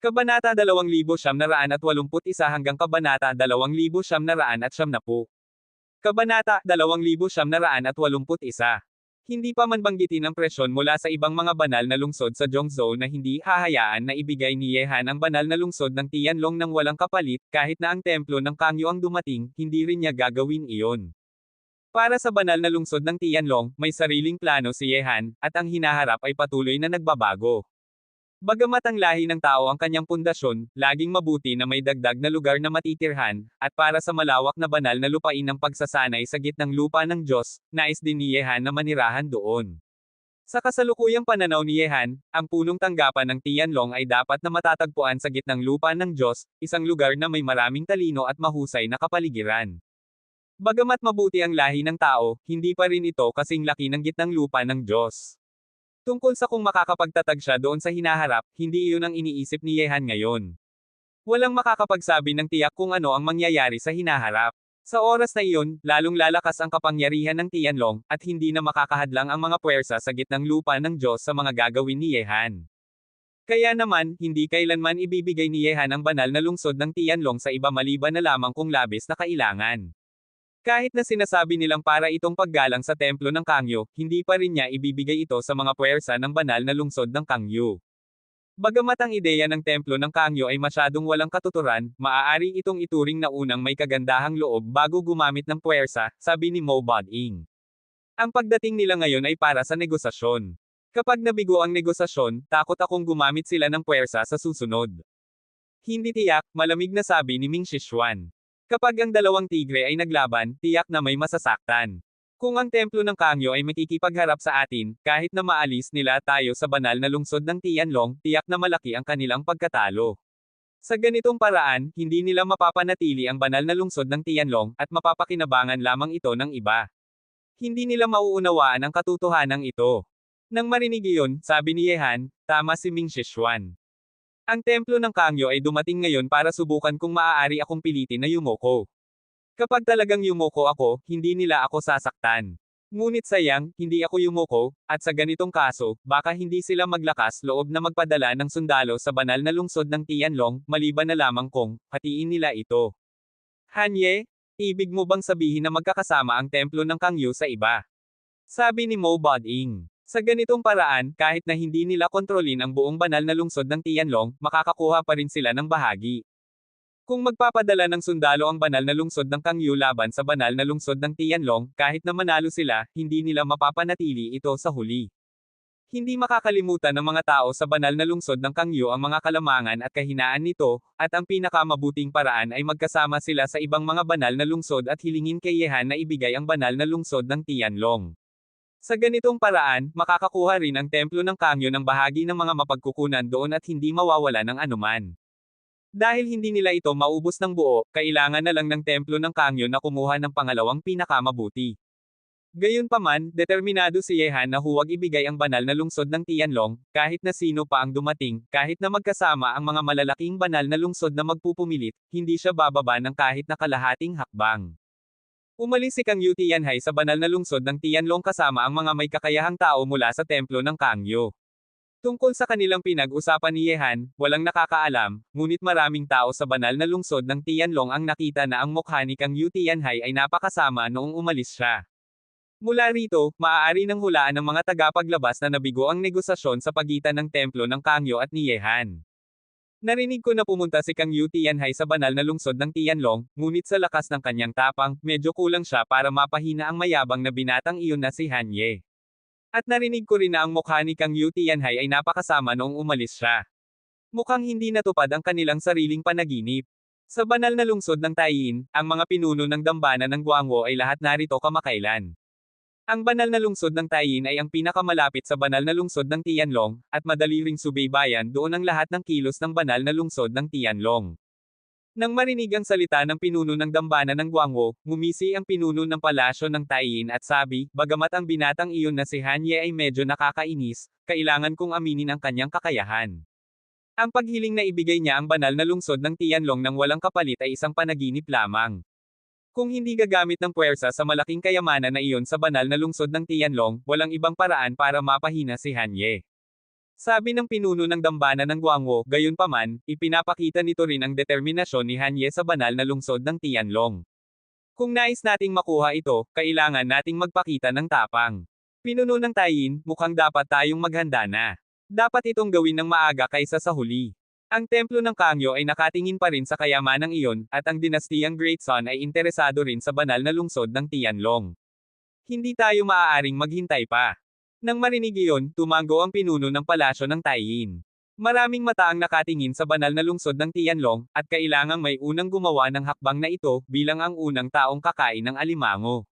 Kabanata 2981 hanggang Kabanata 2970. Kabanata 2981. Hindi pa man banggitin ang presyon mula sa ibang mga banal na lungsod sa Zhongzhou na hindi hahayaan na ibigay ni Yehan ang banal na lungsod ng Tianlong nang walang kapalit, kahit na ang templo ng Kangyo ang dumating, hindi rin niya gagawin iyon. Para sa banal na lungsod ng Tianlong, may sariling plano si Yehan, at ang hinaharap ay patuloy na nagbabago. Bagamat ang lahi ng tao ang kanyang pundasyon, laging mabuti na may dagdag na lugar na matitirhan, at para sa malawak na banal na lupain ng pagsasanay sa gitnang lupa ng Diyos, nais din ni Yehan na manirahan doon. Sa kasalukuyang pananaw ni Yehan, ang punong tanggapan ng Tianlong ay dapat na matatagpuan sa gitnang lupa ng Diyos, isang lugar na may maraming talino at mahusay na kapaligiran. Bagamat mabuti ang lahi ng tao, hindi pa rin ito kasing laki ng gitnang lupa ng Diyos. Tungkol sa kung makakapagtatag siya doon sa hinaharap, hindi iyon ang iniisip ni Yehan ngayon. Walang makakapagsabi ng tiyak kung ano ang mangyayari sa hinaharap. Sa oras na iyon, lalong lalakas ang kapangyarihan ng Tianlong, at hindi na makakahadlang ang mga puwersa sa gitnang lupa ng Diyos sa mga gagawin ni Yehan. Kaya naman, hindi kailanman ibibigay ni Yehan ang banal na lungsod ng Tianlong sa iba maliban na lamang kung labis na kailangan. Kahit na sinasabi nilang para itong paggalang sa templo ng Kangyo, hindi pa rin niya ibibigay ito sa mga puwersa ng banal na lungsod ng Kangyo. Bagamat ang ideya ng templo ng Kangyo ay masyadong walang katuturan, maaari itong ituring na unang may kagandahang loob bago gumamit ng puwersa, sabi ni Mo Boding. Ang pagdating nila ngayon ay para sa negosasyon. Kapag nabigo ang negosasyon, takot akong gumamit sila ng puwersa sa susunod. Hindi tiyak, malamig na sabi ni Ming Shishuan. Kapag ang dalawang tigre ay naglaban, tiyak na may masasaktan. Kung ang templo ng Kangyo ay makikipagharap sa atin, kahit na maalis nila tayo sa banal na lungsod ng Tianlong, tiyak na malaki ang kanilang pagkatalo. Sa ganitong paraan, hindi nila mapapanatili ang banal na lungsod ng Tianlong, at mapapakinabangan lamang ito ng iba. Hindi nila mauunawaan ang katotohanan ito. Nang marinig iyon, sabi ni Yehan, tama si Ming Shishuan. Ang templo ng Kangyo ay dumating ngayon para subukan kung maaari akong pilitin na yumoko. Kapag talagang yumoko ako, hindi nila ako sasaktan. Ngunit sayang, hindi ako yumoko, at sa ganitong kaso, baka hindi sila maglakas loob na magpadala ng sundalo sa banal na lungsod ng Tianlong, maliban na lamang kung, hatiin nila ito. Hanye, ibig mo bang sabihin na magkakasama ang templo ng Kangyo sa iba? Sabi ni Mo Boding. Sa ganitong paraan, kahit na hindi nila kontrolin ang buong banal na lungsod ng Tianlong, makakakuha pa rin sila ng bahagi. Kung magpapadala ng sundalo ang banal na lungsod ng Kangyo laban sa banal na lungsod ng Tianlong, kahit na manalo sila, hindi nila mapapanatili ito sa huli. Hindi makakalimutan ng mga tao sa banal na lungsod ng Kangyo ang mga kalamangan at kahinaan nito, at ang pinakamabuting paraan ay magkasama sila sa ibang mga banal na lungsod at hilingin kay Yehan na ibigay ang banal na lungsod ng Tianlong. Sa ganitong paraan, makakakuha rin ang templo ng Kangyo ng bahagi ng mga mapagkukunan doon at hindi mawawala ng anuman. Dahil hindi nila ito maubos ng buo, kailangan na lang ng templo ng Kangyo na kumuha ng pangalawang pinakamabuti. Gayunpaman, determinado si Yehan na huwag ibigay ang banal na lungsod ng Tianlong, kahit na sino pa ang dumating, kahit na magkasama ang mga malalaking banal na lungsod na magpupumilit, hindi siya bababa ng kahit na kalahating hakbang. Umalis si Kangyo Tianhai sa banal na lungsod ng Tianlong kasama ang mga may kakayahang tao mula sa templo ng Kangyo. Tungkol sa kanilang pinag-usapan ni Yehan, walang nakakaalam, ngunit maraming tao sa banal na lungsod ng Tianlong ang nakita na ang mukha ni Kangyo Tianhai ay napakasama noong umalis siya. Mula rito, maaari nang hulaan ng mga tagapaglabas na nabigo ang negosasyon sa pagitan ng templo ng Kangyo at ni Yehan. Narinig ko na pumunta si Kangyo Tianhai sa banal na lungsod ng Tianlong, ngunit sa lakas ng kanyang tapang, medyo kulang siya para mapahina ang mayabang na binatang iyon na si Hanye. At narinig ko rin na ang mukha ni Kangyo Tianhai ay napakasama noong umalis siya. Mukhang hindi natupad ang kanilang sariling panaginip. Sa banal na lungsod ng Taiyin, ang mga pinuno ng dambana ng Guangwo ay lahat narito kamakailan. Ang banal na lungsod ng Taiyin ay ang pinakamalapit sa banal na lungsod ng Tianlong, at madali ring subaybayan doon ang lahat ng kilos ng banal na lungsod ng Tianlong. Nang marinig ang salita ng pinuno ng dambana ng Guangwo, ngumisi ang pinuno ng palasyo ng Taiyin at sabi, bagamat ang binatang iyon na si Hanye ay medyo nakakainis, kailangan kong aminin ang kanyang kakayahan. Ang paghiling na ibigay niya ang banal na lungsod ng Tianlong nang walang kapalit ay isang panaginip lamang. Kung hindi gagamit ng puwersa sa malaking kayamanan na iyon sa banal na lungsod ng Tianlong, walang ibang paraan para mapahina si Hanye. Sabi ng pinuno ng dambana ng Guangwo, gayunpaman, ipinapakita nito rin ang determinasyon ni Han Ye sa banal na lungsod ng Tianlong. Kung nais nating makuha ito, kailangan nating magpakita ng tapang. Pinuno ng Taiyin, mukhang dapat tayong maghanda na. Dapat itong gawin ng maaga kaysa sa huli. Ang templo ng Kangyo ay nakatingin pa rin sa kayamanang iyon, at ang dinastiyang Great Sun ay interesado rin sa banal na lungsod ng Tianlong. Hindi tayo maaaring maghintay pa. Nang marinig iyon, tumango ang pinuno ng palasyo ng Taiyin. Maraming mata ang nakatingin sa banal na lungsod ng Tianlong, at kailangang may unang gumawa ng hakbang na ito, bilang ang unang taong kakain ng alimango.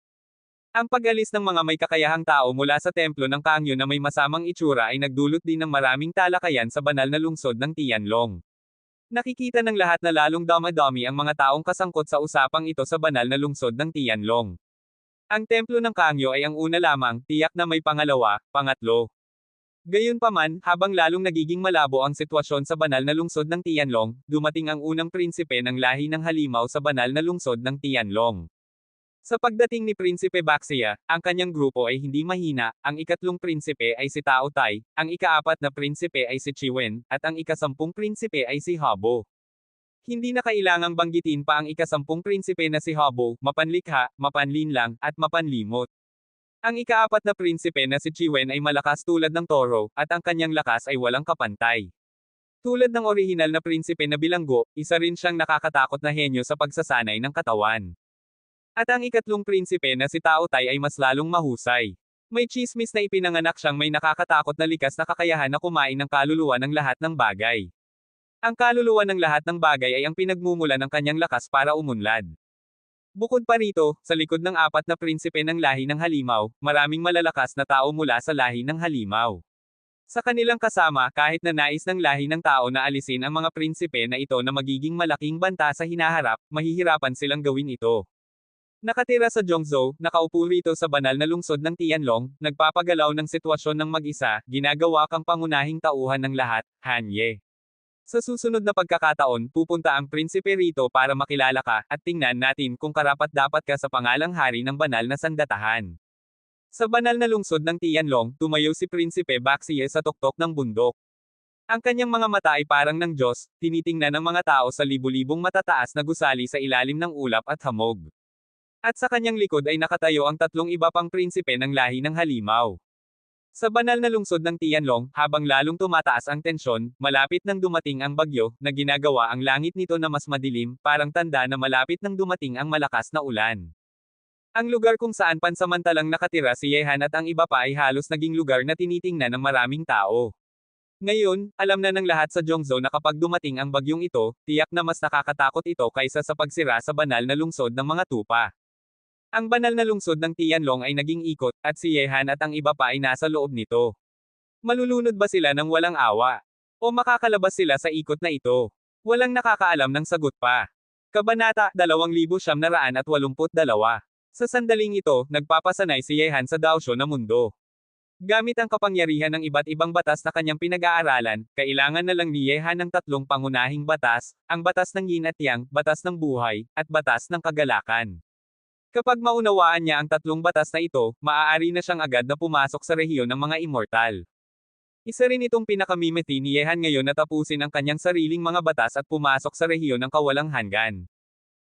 Ang pag-alis ng mga may kakayahang tao mula sa templo ng Kangyo na may masamang itsura ay nagdulot din ng maraming talakayan sa banal na lungsod ng Tianlong. Nakikita ng lahat na lalong dami-dami ang mga taong kasangkot sa usapang ito sa banal na lungsod ng Tianlong. Ang templo ng Kangyo ay ang una lamang, tiyak na may pangalawa, pangatlo. Gayunpaman, habang lalong nagiging malabo ang sitwasyon sa banal na lungsod ng Tianlong, dumating ang unang prinsipe ng lahi ng halimaw sa banal na lungsod ng Tianlong. Sa pagdating ni Prinsipe Baxia, ang kanyang grupo ay hindi mahina, ang ikatlong prinsipe ay si Tao Tai, ang ikaapat na prinsipe ay si Chiwen, at ang ikasampung prinsipe ay si Habo. Hindi na kailangang banggitin pa ang ikasampung prinsipe na si Habo, mapanlikha, mapanlinlang, at mapanlimot. Ang ikaapat na prinsipe na si Chiwen ay malakas tulad ng toro, at ang kanyang lakas ay walang kapantay. Tulad ng orihinal na prinsipe na bilanggo, isa rin siyang nakakatakot na henyo sa pagsasanay ng katawan. At ang ikatlong prinsipe na si Tao Tai ay mas lalong mahusay. May chismis na ipinanganak siyang may nakakatakot na likas na kakayahan na kumain ng kaluluwa ng lahat ng bagay. Ang kaluluwa ng lahat ng bagay ay ang pinagmumula ng kanyang lakas para umunlad. Bukod pa rito, sa likod ng apat na prinsipe ng lahi ng halimaw, maraming malalakas na tao mula sa lahi ng halimaw. Sa kanilang kasama, kahit na nais ng lahi ng tao na alisin ang mga prinsipe na ito na magiging malaking banta sa hinaharap, mahihirapan silang gawin ito. Nakatira sa Zhongzhou, nakaupo rito sa banal na lungsod ng Tianlong, nagpapagalaw ng sitwasyon ng mag-isa, ginagawa kang pangunahing tauhan ng lahat, Han Ye. Sa susunod na pagkakataon, pupunta ang prinsipe rito para makilala ka, at tingnan natin kung karapat-dapat ka sa pangalang hari ng banal na sandatahan. Sa banal na lungsod ng Tianlong, tumayo si Prinsipe Baxie sa tuktok ng bundok. Ang kanyang mga mata ay parang ng Diyos, tinitingnan ng mga tao sa libu-libong matataas na gusali sa ilalim ng ulap at hamog. At sa kanyang likod ay nakatayo ang tatlong iba pang prinsipe ng lahi ng halimaw. Sa banal na lungsod ng Tianlong, habang lalong tumataas ang tensyon, malapit nang dumating ang bagyo, na ginagawa ang langit nito na mas madilim, parang tanda na malapit nang dumating ang malakas na ulan. Ang lugar kung saan pansamantalang nakatira si Yehan at ang iba pa ay halos naging lugar na tinitingnan ng maraming tao. Ngayon, alam na ng lahat sa Zhongzhou na kapag dumating ang bagyong ito, tiyak na mas nakakatakot ito kaysa sa pagsira sa banal na lungsod ng mga tupa. Ang banal na lungsod ng Tianlong ay naging ikot, at si Yehan at ang iba pa ay nasa loob nito. Malulunod ba sila ng walang awa? O makakalabas sila sa ikot na ito? Walang nakakaalam ng sagot pa. Kabanata 2982. Sa sandaling ito, nagpapasanay si Yehan sa daosyo na mundo. Gamit ang kapangyarihan ng iba't ibang batas na kanyang pinag-aaralan, kailangan na lang ni Yehan ng tatlong pangunahing batas, ang batas ng Yin at Yang, batas ng buhay, at batas ng kagalakan. Kapag maunawaan niya ang tatlong batas na ito, maaari na siyang agad na pumasok sa rehiyon ng mga immortal. Isa rin itong pinakamimiti ni Yehan ngayon na tapusin ang kanyang sariling mga batas at pumasok sa rehiyon ng kawalang hanggan.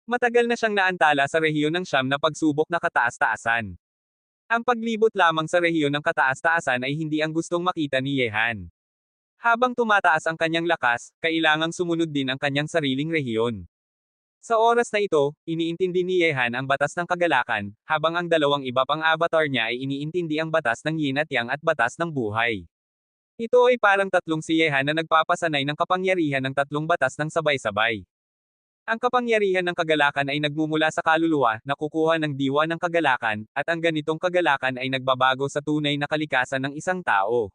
Matagal na siyang naantala sa rehiyon ng siyam na pagsubok na kataas-taasan. Ang paglibot lamang sa rehiyon ng kataas-taasan ay hindi ang gustong makita ni Yehan. Habang tumataas ang kanyang lakas, kailangang sumunod din ang kanyang sariling rehiyon. Sa oras na ito, iniintindi ni Yehan ang batas ng kagalakan, habang ang dalawang iba pang avatar niya ay iniintindi ang batas ng Yin at Yang at batas ng buhay. Ito ay parang tatlong si Yehan na nagpapasanay ng kapangyarihan ng tatlong batas ng sabay-sabay. Ang kapangyarihan ng kagalakan ay nagmumula sa kaluluwa, nakukuha ng diwa ng kagalakan, at ang ganitong kagalakan ay nagbabago sa tunay na kalikasan ng isang tao.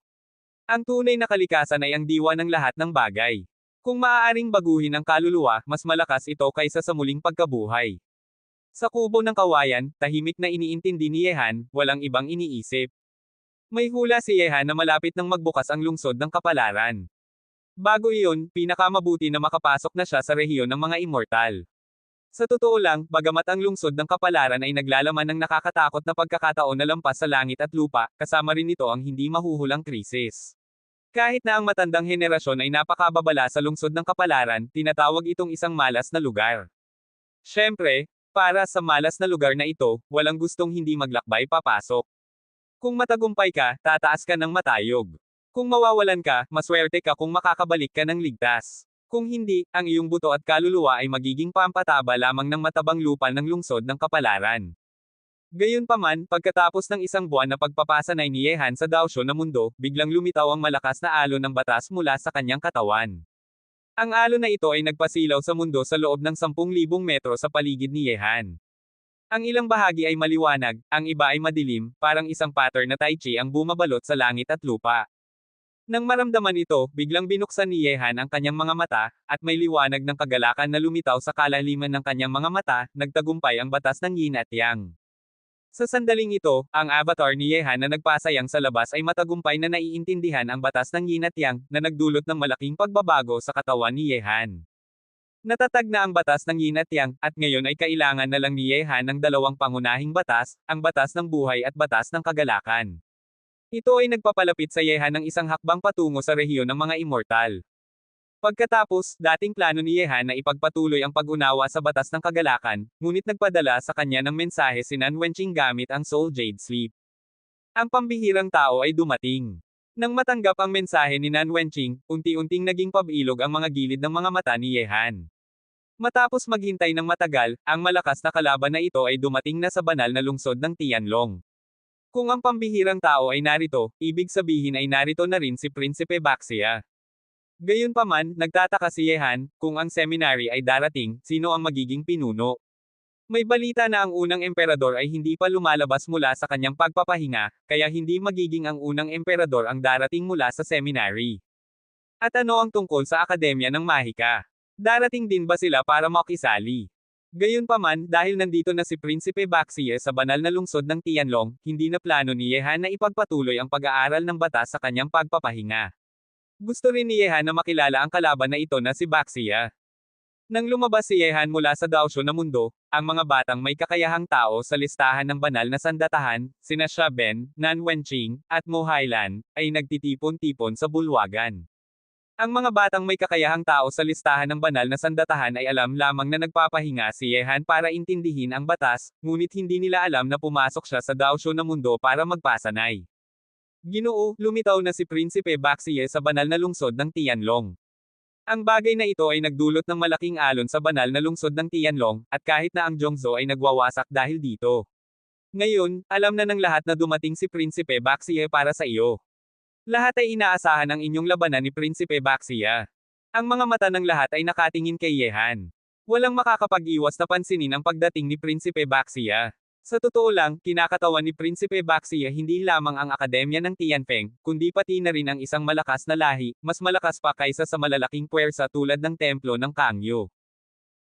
Ang tunay na kalikasan ay ang diwa ng lahat ng bagay. Kung maaaring baguhin ang kaluluwa, mas malakas ito kaysa sa muling pagkabuhay. Sa kubo ng kawayan, tahimik na iniintindi ni Yehan, walang ibang iniisip. May hula si Yehan na malapit nang magbukas ang lungsod ng kapalaran. Bago iyon, pinakamabuti na makapasok na siya sa rehiyon ng mga immortal. Sa totoo lang, bagamat ang lungsod ng kapalaran ay naglalaman ng nakakatakot na pagkakataon na lampas sa langit at lupa, kasama rin nito ang hindi mahuhulang krisis. Kahit na ang matandang henerasyon ay napakababala sa lungsod ng Kapalaran, tinatawag itong isang malas na lugar. Siyempre, para sa malas na lugar na ito, walang gustong hindi maglakbay papasok. Kung matagumpay ka, tataas ka ng matayog. Kung mawawalan ka, maswerte ka kung makakabalik ka ng ligtas. Kung hindi, ang iyong buto at kaluluwa ay magiging pampataba lamang ng matabang lupa ng lungsod ng Kapalaran. Gayunpaman, pagkatapos ng isang buwan na pagpapasanay ni Yehan sa daosyo na mundo, biglang lumitaw ang malakas na alon ng batas mula sa kanyang katawan. Ang alon na ito ay nagpasilaw sa mundo sa loob ng 10,000 metro sa paligid ni Yehan. Ang ilang bahagi ay maliwanag, ang iba ay madilim, parang isang pattern na tai chi ang bumabalot sa langit at lupa. Nang maramdaman ito, biglang binuksan ni Yehan ang kanyang mga mata, at may liwanag ng kagalakan na lumitaw sa kalaliman ng kanyang mga mata, nagtagumpay ang batas ng Yin at Yang. Sa sandaling ito, ang avatar ni Yehan na nagpasayang sa labas ay matagumpay na naiintindihan ang batas ng Yin at Yang, na nagdulot ng malaking pagbabago sa katawan ni Yehan. Natatag na ang batas ng Yin at Yang, at ngayon ay kailangan na lang ni Yehan ng dalawang pangunahing batas, ang batas ng buhay at batas ng kagalakan. Ito ay nagpapalapit sa Yehan ng isang hakbang patungo sa rehiyon ng mga immortal. Pagkatapos, dating plano ni Yehan na ipagpatuloy ang pag-unawa sa batas ng kagalakan, ngunit nagpadala sa kanya ng mensahe si Nan Wenqing gamit ang Soul Jade Sleep. Ang pambihirang tao ay dumating. Nang matanggap ang mensahe ni Nan Wenqing, unti-unting naging pabilog ang mga gilid ng mga mata ni Yehan. Matapos maghintay ng matagal, ang malakas na kalaban na ito ay dumating na sa banal na lungsod ng Tianlong. Kung ang pambihirang tao ay narito, ibig sabihin ay narito na rin si Prinsipe Baxia. Gayunpaman, nagtataka si Yehan, kung ang seminary ay darating, sino ang magiging pinuno? May balita na ang unang emperador ay hindi pa lumalabas mula sa kanyang pagpapahinga, kaya hindi magiging ang unang emperador ang darating mula sa seminary. At ano ang tungkol sa Akademya ng Mahika? Darating din ba sila para makisali? Gayunpaman, dahil nandito na si Prinsipe Baxia sa banal na lungsod ng Tianlong, hindi na plano ni Yehan na ipagpatuloy ang pag-aaral ng batas sa kanyang pagpapahinga. Gusto rin ni Yehan na makilala ang kalaban na ito na si Baxia. Nang lumabas si Yehan mula sa daosyo na mundo, ang mga batang may kakayahang tao sa listahan ng banal na sandatahan, sina Xia Ben, Nan Wenqing, at Mo Hailan, ay nagtitipon-tipon sa bulwagan. Ang mga batang may kakayahang tao sa listahan ng banal na sandatahan ay alam lamang na nagpapahinga si Yehan para intindihin ang batas, ngunit hindi nila alam na pumasok siya sa daosyo na mundo para magpasanay. Ginoo, lumitaw na si Prinsipe Baxia sa banal na lungsod ng Tianlong. Ang bagay na ito ay nagdulot ng malaking alon sa banal na lungsod ng Tianlong, at kahit na ang Zhongzhou ay nagwawasak dahil dito. Ngayon, alam na ng lahat na dumating si Prinsipe Baxia para sa iyo. Lahat ay inaasahan ang inyong labanan ni Prinsipe Baxia. Ang mga mata ng lahat ay nakatingin kay Yehan. Walang makakapag-iwas na pansinin ang pagdating ni Prinsipe Baxia. Sa totoo lang, kinakatawan ni Prinsipe Baxia hindi lamang ang akademya ng Tianfeng, kundi pati na rin ang isang malakas na lahi, mas malakas pa kaysa sa malalaking puwersa tulad ng templo ng Kangyo.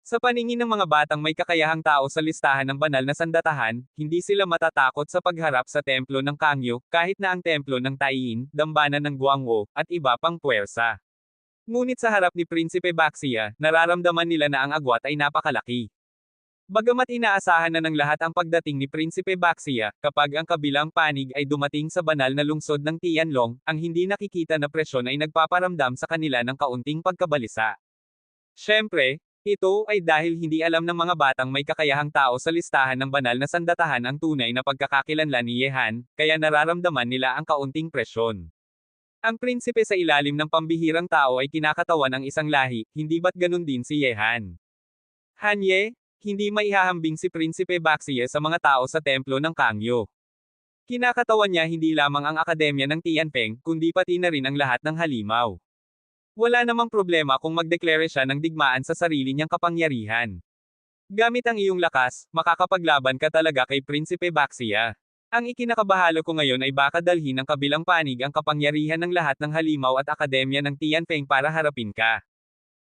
Sa paningin ng mga batang may kakayahang tao sa listahan ng banal na sandatahan, hindi sila matatakot sa pagharap sa templo ng Kangyo, kahit na ang templo ng Taiyin, dambana ng Guangwo, at iba pang puwersa. Ngunit sa harap ni Prinsipe Baxia, nararamdaman nila na ang agwat ay napakalaki. Bagamat inaasahan na ng lahat ang pagdating ni Prinsipe Baxia, kapag ang kabilang panig ay dumating sa banal na lungsod ng Tianlong, ang hindi nakikita na presyon ay nagpaparamdam sa kanila ng kaunting pagkabalisa. Siyempre, ito ay dahil hindi alam ng mga batang may kakayahang tao sa listahan ng banal na sandatahan ang tunay na pagkakakilanlan ni Yehan, kaya nararamdaman nila ang kaunting presyon. Ang prinsipe sa ilalim ng pambihirang tao ay kinakatawan ng isang lahi, hindi ba't ganun din si Yehan? Hanye, hindi maihahambing si Prinsipe Baxia sa mga tao sa templo ng Kangyo. Kinakatawan niya hindi lamang ang akademya ng Tianfeng, kundi pati na rin ang lahat ng halimaw. Wala namang problema kung magdeklare siya ng digmaan sa sarili niyang kapangyarihan. Gamit ang iyong lakas, makakapaglaban ka talaga kay Prinsipe Baxia. Ang ikinakabahalo ko ngayon ay baka dalhin ng kabilang panig ang kapangyarihan ng lahat ng halimaw at akademya ng Tianfeng para harapin ka.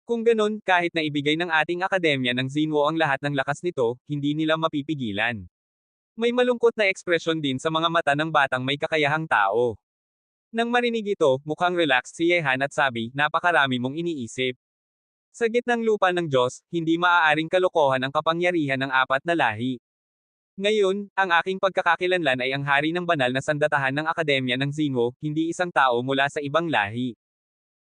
Kung ganun, kahit na ibigay ng ating akademya ng Xinwo ang lahat ng lakas nito, hindi nila mapipigilan. May malungkot na ekspresyon din sa mga mata ng batang may kakayahang tao. Nang marinig ito, mukhang relaxed si Yehan at sabi, napakarami mong iniisip. Sa gitnang lupa ng Diyos, hindi maaaring kalokohan ang kapangyarihan ng apat na lahi. Ngayon, ang aking pagkakakilanlan ay ang hari ng banal na sandatahan ng Akademya ng Xinhou, hindi isang tao mula sa ibang lahi.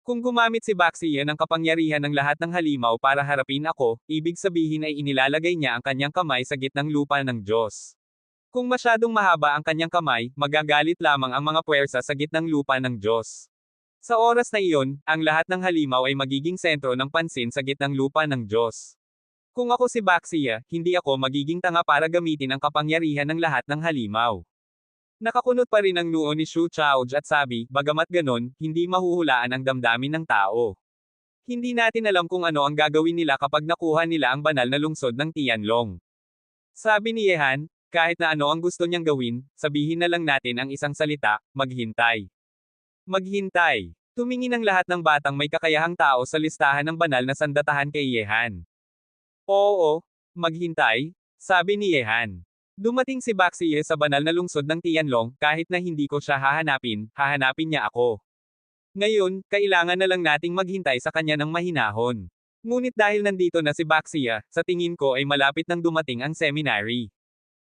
Kung gumamit si Baxia ng kapangyarihan ng lahat ng halimaw para harapin ako, ibig sabihin ay inilalagay niya ang kanyang kamay sa gitnang lupa ng Diyos. Kung masyadong mahaba ang kanyang kamay, magagalit lamang ang mga puwersa sa gitnang lupa ng Diyos. Sa oras na iyon, ang lahat ng halimaw ay magiging sentro ng pansin sa gitnang lupa ng Diyos. Kung ako si Baxia, hindi ako magiging tanga para gamitin ang kapangyarihan ng lahat ng halimaw. Nakakunot pa rin ang noo ni Shu Chaoj at sabi, bagamat ganon, hindi mahuhulaan ang damdamin ng tao. Hindi natin alam kung ano ang gagawin nila kapag nakuha nila ang banal na lungsod ng Tianlong. Sabi ni Yehan, kahit na ano ang gusto niyang gawin, sabihin na lang natin ang isang salita, maghintay. Maghintay. Tumingin ang lahat ng batang may kakayahang tao sa listahan ng banal na sandatahan kay Yehan. Oo, maghintay, sabi ni Yehan. Dumating si Baxie sa banal na lungsod ng Tianlong, kahit na hindi ko siya hahanapin niya ako. Ngayon, kailangan na lang nating maghintay sa kanya ng mahinahon. Ngunit dahil nandito na si Baxia, sa tingin ko ay malapit nang dumating ang seminary.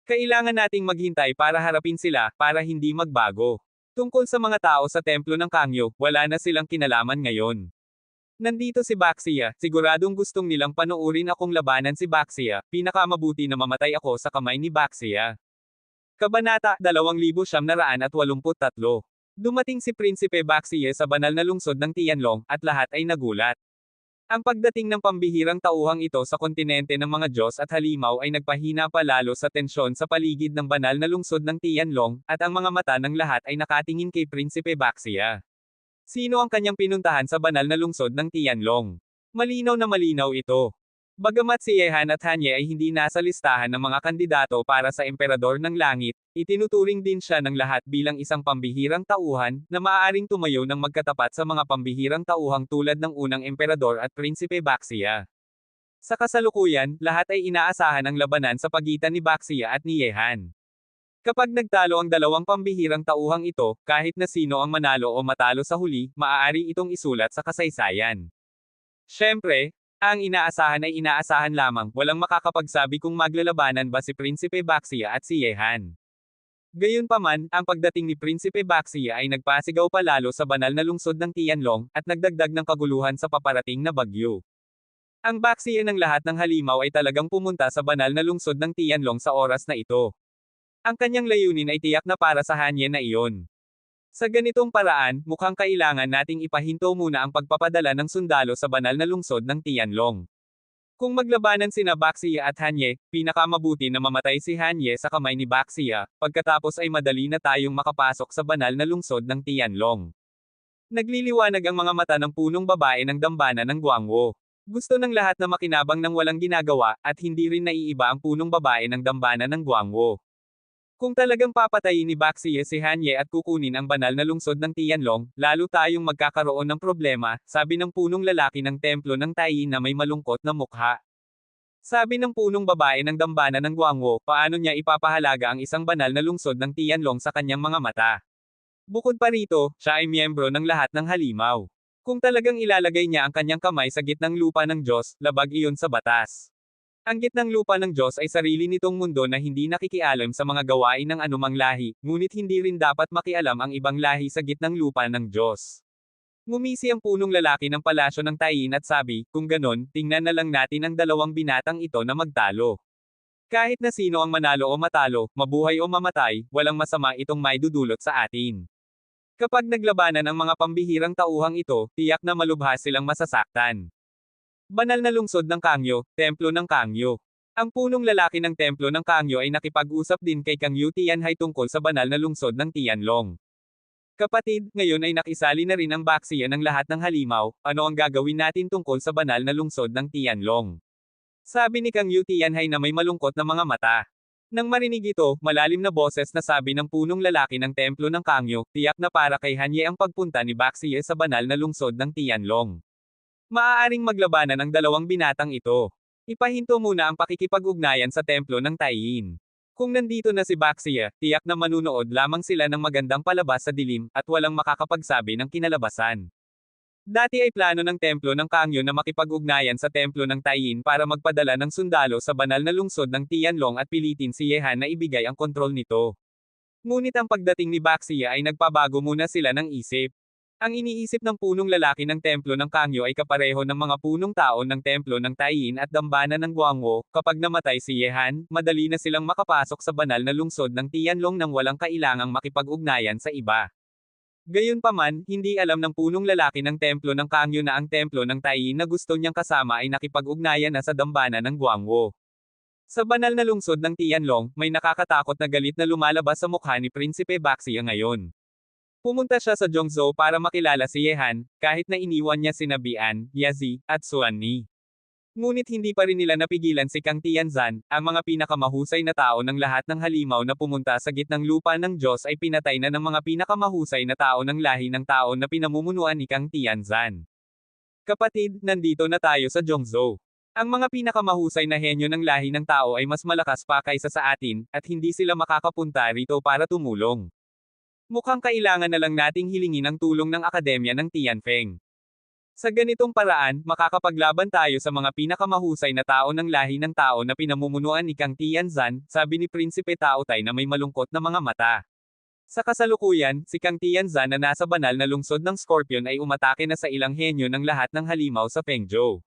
Kailangan nating maghintay para harapin sila, para hindi magbago. Tungkol sa mga tao sa templo ng Kangyo, wala na silang kinalaman ngayon. Nandito si Baxia, siguradong gustong nilang panoorin akong labanan si Baxia, pinakamabuti na mamatay ako sa kamay ni Baxia. Kabanata 2983. Dumating si Prinsipe Baxia sa banal na lungsod ng Tianlong, at lahat ay nagulat. Ang pagdating ng pambihirang tauhang ito sa kontinente ng mga Diyos at halimaw ay nagpahina pa lalo sa tensyon sa paligid ng banal na lungsod ng Tianlong, at ang mga mata ng lahat ay nakatingin kay Prinsipe Baxia. Sino ang kanyang pinuntahan sa banal na lungsod ng Tianlong? Malinaw na malinaw ito. Bagamat si Yehan at Hanye ay hindi nasa listahan ng mga kandidato para sa Emperador ng Langit, itinuturing din siya ng lahat bilang isang pambihirang tauhan, na maaaring tumayo ng magkatapat sa mga pambihirang tauhang tulad ng unang Emperador at Prinsipe Baxia. Sa kasalukuyan, lahat ay inaasahan ang labanan sa pagitan ni Baxia at ni Yehan. Kapag nagtalo ang dalawang pambihirang tauhang ito, kahit na sino ang manalo o matalo sa huli, maaari itong isulat sa kasaysayan. Siyempre, ang inaasahan ay inaasahan lamang, walang makakapagsabi kung maglalabanan ba si Prinsipe Baxia at si Yehan. Gayunpaman, ang pagdating ni Prinsipe Baxia ay nagpasigaw pa lalo sa banal na lungsod ng Tianlong, at nagdagdag ng kaguluhan sa paparating na bagyo. Ang Baxia ng lahat ng halimaw ay talagang pumunta sa banal na lungsod ng Tianlong sa oras na ito. Ang kanyang layunin ay tiyak na para sa Hanye na iyon. Sa ganitong paraan, mukhang kailangan nating ipahinto muna ang pagpapadala ng sundalo sa banal na lungsod ng Tianlong. Kung maglabanan sina Baxia at Hanye, pinakamabuti na mamatay si Hanye sa kamay ni Baxia, pagkatapos ay madali na tayong makapasok sa banal na lungsod ng Tianlong. Nagliliwanag ang mga mata ng punong babae ng dambana ng Guangwo. Gusto ng lahat na makinabang ng walang ginagawa, at hindi rin naiiba ang punong babae ng dambana ng Guangwo. Kung talagang papatayin ni Baxia si Hanye at kukunin ang banal na lungsod ng Tianlong, lalo tayong magkakaroon ng problema, sabi ng punong lalaki ng templo ng Tai na may malungkot na mukha. Sabi ng punong babae ng dambana ng Guangwo, paano niya ipapahalaga ang isang banal na lungsod ng Tianlong sa kanyang mga mata. Bukod pa rito, siya ay miyembro ng lahat ng halimaw. Kung talagang ilalagay niya ang kanyang kamay sa gitnang lupa ng Diyos, labag iyon sa batas. Ang gitnang lupa ng Diyos ay sarili nitong mundo na hindi nakikialam sa mga gawain ng anumang lahi, ngunit hindi rin dapat makialam ang ibang lahi sa gitnang lupa ng Diyos. Ngumisi ang punong lalaki ng palasyo ng Tain at sabi, kung ganon, tingnan na lang natin ang dalawang binatang ito na magtalo. Kahit na sino ang manalo o matalo, mabuhay o mamatay, walang masama itong maidudulot sa atin. Kapag naglabanan ang mga pambihirang tauhang ito, tiyak na malubhas silang masasaktan. Banal na lungsod ng Kangyo, Templo ng Kangyo. Ang punong lalaki ng Templo ng Kangyo ay nakipag-usap din kay Kangyu Tianhai tungkol sa banal na lungsod ng Tianlong. Kapatid, ngayon ay nakisali na rin ang Baxia ng lahat ng halimaw, ano ang gagawin natin tungkol sa banal na lungsod ng Tianlong? Sabi ni Kangyu Tianhai na may malungkot na mga mata. Nang marinig ito, malalim na boses na sabi ng punong lalaki ng Templo ng Kangyo, tiyak na para kay Hanye ang pagpunta ni Baxia sa banal na lungsod ng Tianlong. Maaaring maglabanan ang dalawang binatang ito. Ipahinto muna ang pakikipag-ugnayan sa templo ng Taiyin. Kung nandito na si Baxia, tiyak na manunood lamang sila ng magandang palabas sa dilim, at walang makakapagsabi ng kinalabasan. Dati ay plano ng templo ng Kangyo na makipag-ugnayan sa templo ng Taiyin para magpadala ng sundalo sa banal na lungsod ng Tianlong at pilitin si Yehan na ibigay ang kontrol nito. Ngunit ang pagdating ni Baxia ay nagpabago muna sila ng isip. Ang iniisip ng punong lalaki ng templo ng Kangyo ay kapareho ng mga punong tao ng templo ng Taiyin at dambana ng Guangwo. Kapag namatay si Yehan, madali na silang makapasok sa banal na lungsod ng Tianlong nang walang kailangang makipag-ugnayan sa iba. Gayunpaman, hindi alam ng punong lalaki ng templo ng Kangyo na ang templo ng Taiyin na gusto niyang kasama ay nakipag-ugnayan na sa dambana ng Guangwo. Sa banal na lungsod ng Tianlong, may nakakatakot na galit na lumalabas sa mukha ni Prinsipe Baxia ngayon. Pumunta siya sa Zhongzhou para makilala si Yehan, kahit na iniwan niya sina Bian, Yazi, at Xuanni. Ngunit hindi pa rin nila napigilan si Kang Tianzan, ang mga pinakamahusay na tao ng lahat ng halimaw na pumunta sa gitnang lupa ng Diyos ay pinatay na ng mga pinakamahusay na tao ng lahi ng tao na pinamumunuan ni Kang Tianzan. Kapatid, nandito na tayo sa Zhongzhou. Ang mga pinakamahusay na henyo ng lahi ng tao ay mas malakas pa kaysa sa atin, at hindi sila makakapunta rito para tumulong. Mukhang kailangan na lang nating hilingin ang tulong ng Akademya ng Tianfeng. Sa ganitong paraan, makakapaglaban tayo sa mga pinakamahusay na tao ng lahi ng tao na pinamumunuan ni Kang Tianzan, sabi ni Prinsipe Tao Tai na may malungkot na mga mata. Sa kasalukuyan, si Kang Tianzan na nasa banal na lungsod ng Scorpion ay umatake na sa ilang henyo ng lahat ng halimaw sa Fengzhou.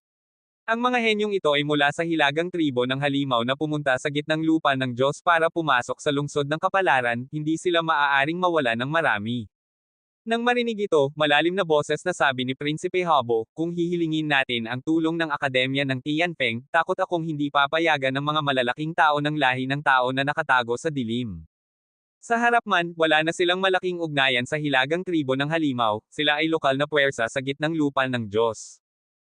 Ang mga henyong ito ay mula sa hilagang tribo ng halimaw na pumunta sa gitnang lupa ng Diyos para pumasok sa lungsod ng kapalaran, hindi sila maaaring mawala ng marami. Nang marinig ito, malalim na boses na sabi ni Prinsipe Habo, kung hihilingin natin ang tulong ng Akademya ng Tianfeng, takot akong hindi papayagan ng mga malalaking tao ng lahi ng tao na nakatago sa dilim. Sa harap man, wala na silang malaking ugnayan sa hilagang tribo ng halimaw, sila ay lokal na puwersa sa gitnang lupa ng Diyos.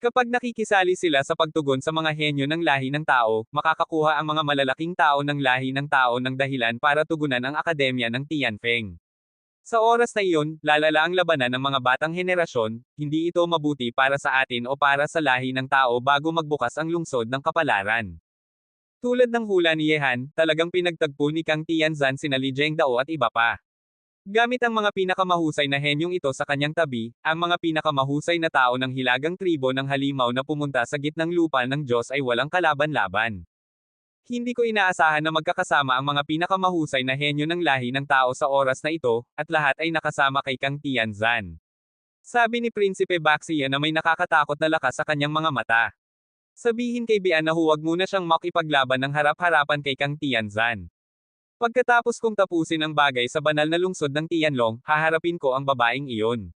Kapag nakikisali sila sa pagtugon sa mga henyo ng lahi ng tao, makakakuha ang mga malalaking tao ng lahi ng tao ng dahilan para tugunan ang Akademya ng Tianfeng. Sa oras na iyon, lalala ang labanan ng mga batang henerasyon, hindi ito mabuti para sa atin o para sa lahi ng tao bago magbukas ang lungsod ng kapalaran. Tulad ng hula ni Yehan, talagang pinagtagpo ni Kang Tianzan sina Li Zhengdao at iba pa. Gamit ang mga pinakamahusay na henyong ito sa kanyang tabi, ang mga pinakamahusay na tao ng hilagang tribo ng halimaw na pumunta sa gitnang lupa ng Diyos ay walang kalaban-laban. Hindi ko inaasahan na magkakasama ang mga pinakamahusay na henyo ng lahi ng tao sa oras na ito, at lahat ay nakasama kay Kang Tianzan. Sabi ni Prinsipe Baxia na may nakakatakot na lakas sa kanyang mga mata. Sabihin kay Bian na huwag muna siyang makipaglaban ng harap-harapan kay Kang Tianzan. Pagkatapos kong tapusin ang bagay sa banal na lungsod ng Tianlong, haharapin ko ang babaeng iyon.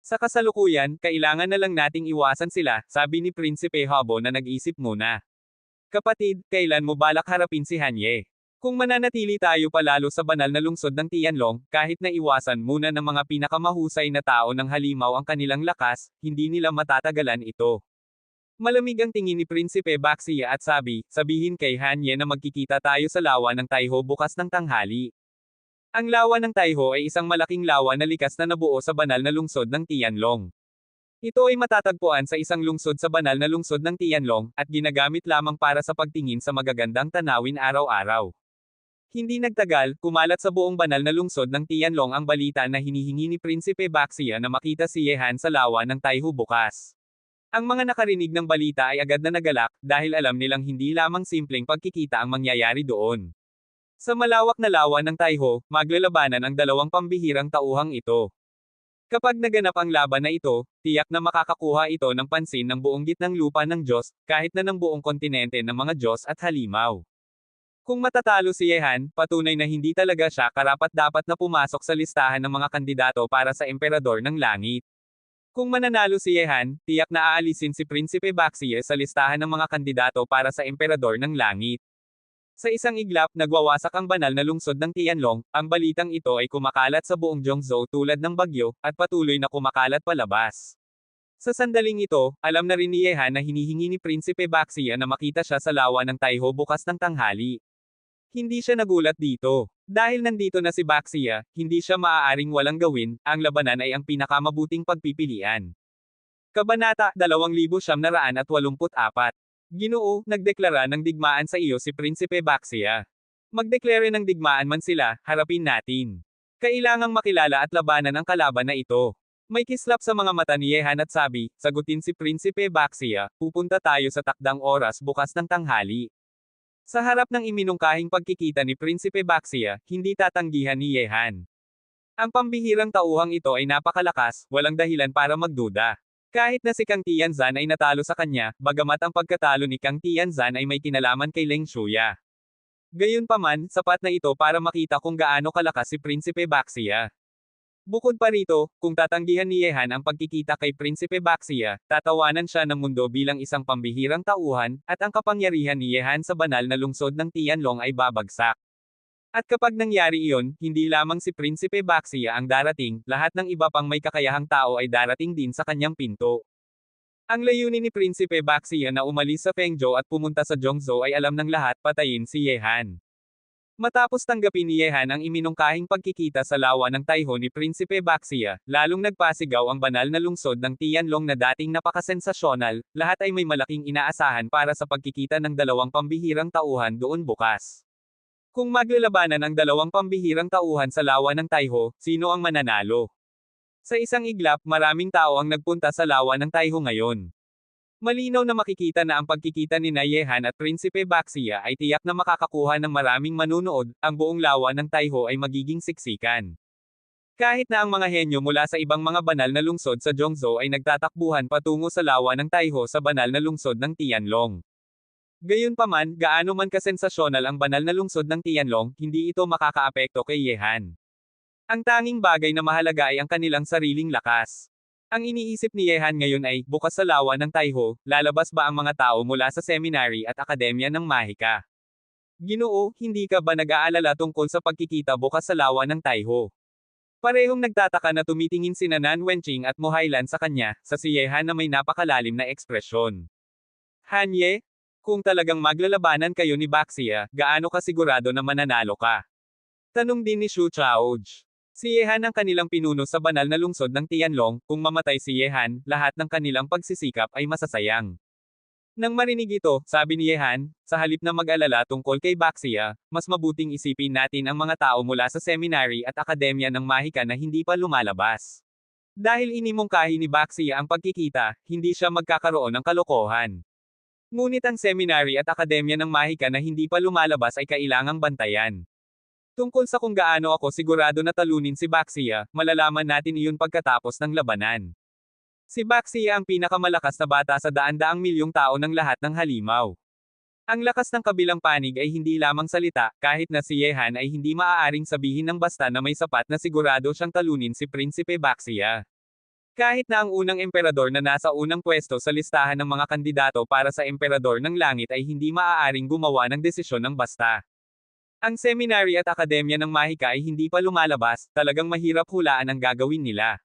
Sa kasalukuyan, kailangan na lang nating iwasan sila, sabi ni Prinsipe Habo na nag-isip muna. Kapatid, kailan mo balak harapin si Hanye? Kung mananatili tayo palalo sa banal na lungsod ng Tianlong, kahit na iwasan muna ng mga pinakamahusay na tao ng halimaw ang kanilang lakas, hindi nila matatagalan ito. Malamig ang tingin ni Prinsipe Baxia at sabihin kay Hanye na magkikita tayo sa lawa ng Taiho bukas ng tanghali. Ang lawa ng Taiho ay isang malaking lawa na likas na nabuo sa banal na lungsod ng Tianlong. Ito ay matatagpuan sa isang lungsod sa banal na lungsod ng Tianlong, at ginagamit lamang para sa pagtingin sa magagandang tanawin araw-araw. Hindi nagtagal, kumalat sa buong banal na lungsod ng Tianlong ang balita na hinihingi ni Prinsipe Baxia na makita si Yehan sa lawa ng Taiho bukas. Ang mga nakarinig ng balita ay agad na nagalak, dahil alam nilang hindi lamang simpleng pagkikita ang mangyayari doon. Sa malawak na lawa ng Taiho, maglalabanan ang dalawang pambihirang tauhang ito. Kapag naganap ang laban na ito, tiyak na makakakuha ito ng pansin ng buong gitnang lupa ng Diyos, kahit na ng buong kontinente ng mga Diyos at halimaw. Kung matatalo si Yehan, patunay na hindi talaga siya karapat-dapat na pumasok sa listahan ng mga kandidato para sa Emperador ng Langit. Kung mananalo si Yehan, tiyak na aalisin si Prinsipe Baxia sa listahan ng mga kandidato para sa Emperador ng Langit. Sa isang iglap, nagwawasak ang banal na lungsod ng Tianlong, ang balitang ito ay kumakalat sa buong Zhongzhou tulad ng bagyo, at patuloy na kumakalat palabas. Sa sandaling ito, alam na rin ni Yehan na hinihingi ni Prinsipe Baxia na makita siya sa lawa ng Taiho bukas ng tanghali. Hindi siya nagulat dito. Dahil nandito na si Baxia, hindi siya maaaring walang gawin, ang labanan ay ang pinakamabuting pagpipilian. Kabanata 2984. Ginoo, nagdeklara ng digmaan sa iyo si Prinsipe Baxia. Magdeklare ng digmaan man sila, harapin natin. Kailangang makilala at labanan ang kalaban na ito. May kislap sa mga mata ni Yehan at sabi, sagutin si Prinsipe Baxia, pupunta tayo sa takdang oras bukas ng tanghali. Sa harap ng iminungkahing pagkikita ni Prinsipe Baxia, hindi tatanggihan ni Yehan. Ang pambihirang tauhang ito ay napakalakas, walang dahilan para magduda. Kahit na si Kang Tianzan ay natalo sa kanya, bagamat ang pagkatalo ni Kang Tianzan ay may kinalaman kay Leng Shuya. Gayunpaman, sapat na ito para makita kung gaano kalakas si Prinsipe Baxia. Bukod pa rito, kung tatanggihan ni Yehan ang pagkikita kay Prinsipe Baxia, tatawanan siya ng mundo bilang isang pambihirang tauhan, at ang kapangyarihan ni Yehan sa banal na lungsod ng Tianlong ay babagsak. At kapag nangyari iyon, hindi lamang si Prinsipe Baxia ang darating, lahat ng iba pang may kakayahang tao ay darating din sa kanyang pinto. Ang layunin ni Prinsipe Baxia na umalis sa Fengzhou at pumunta sa Zhongzhou ay alam ng lahat, patayin si Yehan. Matapos tanggapin ni Yehan ang iminungkahing pagkikita sa lawa ng Taiho ni Prinsipe Baxia, lalong nagpasigaw ang banal na lungsod ng Tianlong na dating napakasensasyonal, lahat ay may malaking inaasahan para sa pagkikita ng dalawang pambihirang tauhan doon bukas. Kung maglalabanan ang dalawang pambihirang tauhan sa lawa ng Taiho, sino ang mananalo? Sa isang iglap, maraming tao ang nagpunta sa lawa ng Taiho ngayon. Malinaw na makikita na ang pagkikita ni Yehan at Prinsipe Baxia ay tiyak na makakakuha ng maraming manunood, ang buong lawa ng Taiho ay magiging siksikan. Kahit na ang mga henyo mula sa ibang mga banal na lungsod sa Zhongzhou ay nagtatakbuhan patungo sa lawa ng Taiho sa banal na lungsod ng Tianlong. Gayunpaman, gaano man kasensasyonal ang banal na lungsod ng Tianlong, hindi ito makakaapekto kay Yehan. Ang tanging bagay na mahalaga ay ang kanilang sariling lakas. Ang iniisip ni Yehan ngayon ay, bukas sa lawa ng Taiho, lalabas ba ang mga tao mula sa seminary at akademya ng Mahika? Ginoo, hindi ka ba nag-aalala tungkol sa pagkikita bukas sa lawa ng Taiho? Parehong nagtataka na tumitingin sina Nan Wenqing at Mo Hailan sa kanya, sa si Yehan na may napakalalim na ekspresyon. Hanye, kung talagang maglalabanan kayo ni Baxia, gaano ka sigurado na mananalo ka? Tanong din ni Xu Chaoj. Si Yehan ang kanilang pinuno sa banal na lungsod ng Tianlong, kung mamatay si Yehan, lahat ng kanilang pagsisikap ay masasayang. Nang marinig ito, sabi ni Yehan, sa halip na mag-alala tungkol kay Baxia, mas mabuting isipin natin ang mga tao mula sa seminary at akademya ng Mahika na hindi pa lumalabas. Dahil inimungkahi ni Baxia ang pagkikita, hindi siya magkakaroon ng kalokohan. Ngunit ang seminary at akademya ng Mahika na hindi pa lumalabas ay kailangang bantayan. Tungkol sa kung gaano ako sigurado na talunin si Baxia, malalaman natin iyon pagkatapos ng labanan. Si Baxia ang pinakamalakas na bata sa daan-daang milyong tao ng lahat ng halimaw. Ang lakas ng kabilang panig ay hindi lamang salita, kahit na si Yehan ay hindi maaaring sabihin ng basta na may sapat na sigurado siyang talunin si Prinsipe Baxia. Kahit na ang unang emperador na nasa unang pwesto sa listahan ng mga kandidato para sa emperador ng langit ay hindi maaaring gumawa ng desisyon ng basta. Ang seminary at akademya ng Mahika ay hindi pa lumalabas, talagang mahirap hulaan ang gagawin nila.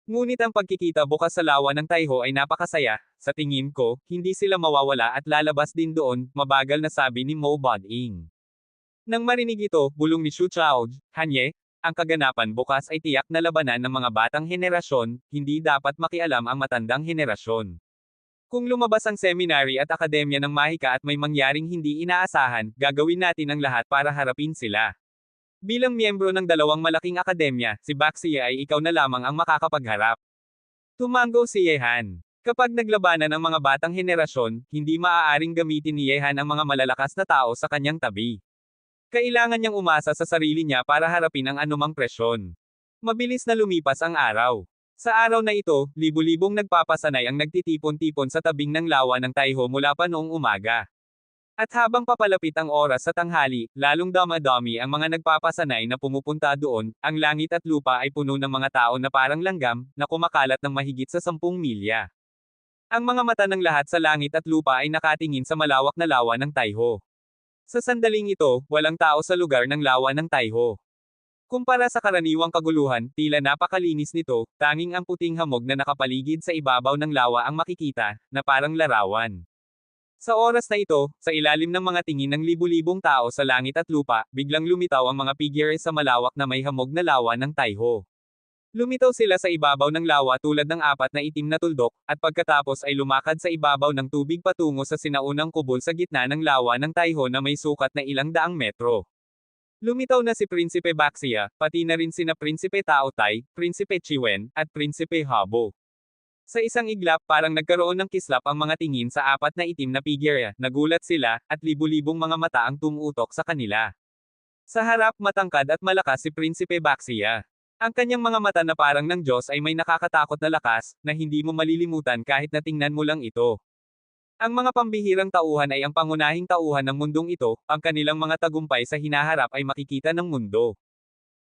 Ngunit ang pagkikita bukas sa lawa ng Taiho ay napakasaya, sa tingin ko, hindi sila mawawala at lalabas din doon, mabagal na sabi ni Mo Boding. Nang marinig ito, bulong ni Xu Chaoj, Hanye, ang kaganapan bukas ay tiyak na labanan ng mga batang henerasyon, hindi dapat makialam ang matandang henerasyon. Kung lumabas ang seminary at akademya ng Mahika at may mangyaring hindi inaasahan, gagawin natin ang lahat para harapin sila. Bilang miyembro ng dalawang malaking akademya, si Baxia ay ikaw na lamang ang makakapagharap. Tumango si Yehan. Kapag naglabanan ang mga batang henerasyon, hindi maaaring gamitin ni Yehan ang mga malalakas na tao sa kanyang tabi. Kailangan niyang umasa sa sarili niya para harapin ang anumang presyon. Mabilis na lumipas ang araw. Sa araw na ito, libu-libong nagpapasanay ang nagtitipon-tipon sa tabing ng lawa ng Taiho mula pa noong umaga. At habang papalapit ang oras sa tanghali, lalong damadami ang mga nagpapasanay na pumupunta doon, ang langit at lupa ay puno ng mga tao na parang langgam, na kumakalat ng mahigit sa 10 milya. Ang mga mata ng lahat sa langit at lupa ay nakatingin sa malawak na lawa ng Taiho. Sa sandaling ito, walang tao sa lugar ng lawa ng Taiho. Kumpara sa karaniwang kaguluhan, tila napakalinis nito, tanging ang puting hamog na nakapaligid sa ibabaw ng lawa ang makikita, na parang larawan. Sa oras na ito, sa ilalim ng mga tingin ng libu-libong tao sa langit at lupa, biglang lumitaw ang mga figures sa malawak na may hamog na lawa ng Taiho. Lumitaw sila sa ibabaw ng lawa tulad ng apat na itim na tuldok, at pagkatapos ay lumakad sa ibabaw ng tubig patungo sa sinaunang kubol sa gitna ng lawa ng Taiho na may sukat na ilang daang metro. Lumitaw na si Prinsipe Baxia, pati na rin sina Prinsipe Taotai, Prinsipe Chiwen, at Prinsipe Habo. Sa isang iglap parang nagkaroon ng kislap ang mga tingin sa apat na itim na figure, nagulat sila, at libu-libong mga mata ang tumutok sa kanila. Sa harap matangkad at malakas si Prinsipe Baxia. Ang kanyang mga mata na parang ng Diyos ay may nakakatakot na lakas, na hindi mo malilimutan kahit na tingnan mo lang ito. Ang mga pambihirang tauhan ay ang pangunahing tauhan ng mundong ito, ang kanilang mga tagumpay sa hinaharap ay makikita ng mundo.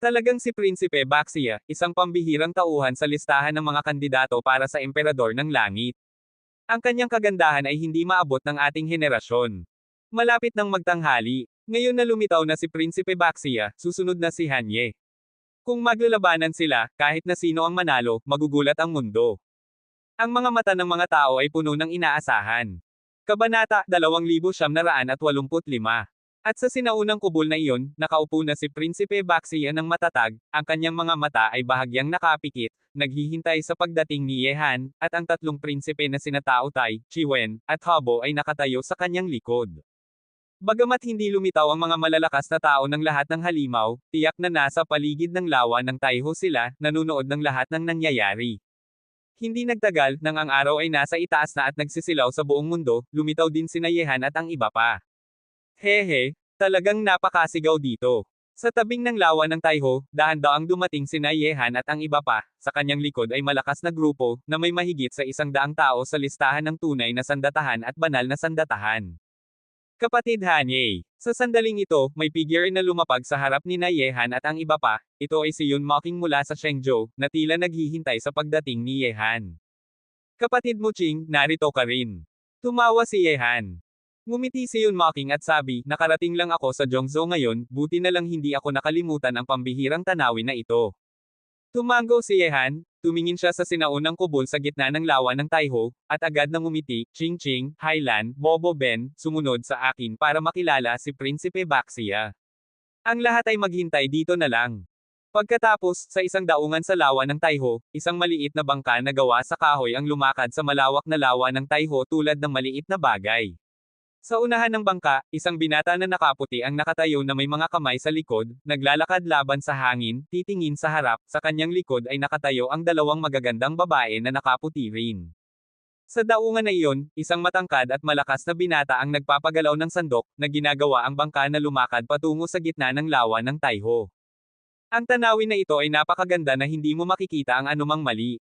Talagang si Prinsipe Baxia, isang pambihirang tauhan sa listahan ng mga kandidato para sa Emperador ng Langit. Ang kanyang kagandahan ay hindi maabot ng ating henerasyon. Malapit nang magtanghali. Ngayon na lumitaw na si Prinsipe Baxia, susunod na si Hanye. Kung maglalabanan sila, kahit na sino ang manalo, magugulat ang mundo. Ang mga mata ng mga tao ay puno ng inaasahan. Kabanata 2985. At sa sinaunang kubol na iyon, nakaupo na si Prinsipe Baxia ng matatag, ang kanyang mga mata ay bahagyang nakapikit, naghihintay sa pagdating ni Yehan, at ang tatlong prinsipe na sina Taotai, Chiwen, at Habo ay nakatayo sa kanyang likod. Bagamat hindi lumitaw ang mga malalakas na tao ng lahat ng halimaw, tiyak na nasa paligid ng lawa ng Taiho sila, nanunood ng lahat ng nangyayari. Hindi nagtagal, nang ang araw ay nasa itaas na at nagsisilaw sa buong mundo, lumitaw din sina Yehan at ang iba pa. Hehe, talagang napakasigaw dito. Sa tabing ng lawa ng Taiho, dahan-daang dumating sina Yehan at ang iba pa, sa kanyang likod ay malakas na grupo, na may mahigit sa 100 tao sa listahan ng tunay na sandatahan at banal na sandatahan. Kapatid Hanye, sa sandaling ito, may figure na lumapag sa harap ni Yehan at ang iba pa, ito ay si Yun Mocking mula sa Shenzhou, na tila naghihintay sa pagdating ni Yehan. Kapatid mo Ching, narito ka rin. Tumawa si Yehan. Ngumiti si Yun Mocking at sabi, nakarating lang ako sa Zhongzhou ngayon, buti na lang hindi ako nakalimutan ang pambihirang tanawin na ito. Tumango si Yehan, tumingin siya sa sinaunang kubol sa gitna ng lawa ng Taiho, at agad na ngumiti, Ching Ching, Hailan, Bobo Ben, sumunod sa akin para makilala si Prinsipe Baxia. Ang lahat ay maghintay dito na lang. Pagkatapos, sa isang daungan sa lawa ng Taiho, isang maliit na bangka na gawa sa kahoy ang lumakad sa malawak na lawa ng Taiho tulad ng maliit na bagay. Sa unahan ng bangka, isang binata na nakaputi ang nakatayo na may mga kamay sa likod, naglalakad laban sa hangin, titingin sa harap, sa kanyang likod ay nakatayo ang dalawang magagandang babae na nakaputi rin. Sa daungan na iyon, isang matangkad at malakas na binata ang nagpapagalaw ng sandok, na ginagawa ang bangka na lumakad patungo sa gitna ng lawa ng Taiho. Ang tanawin na ito ay napakaganda na hindi mo makikita ang anumang mali.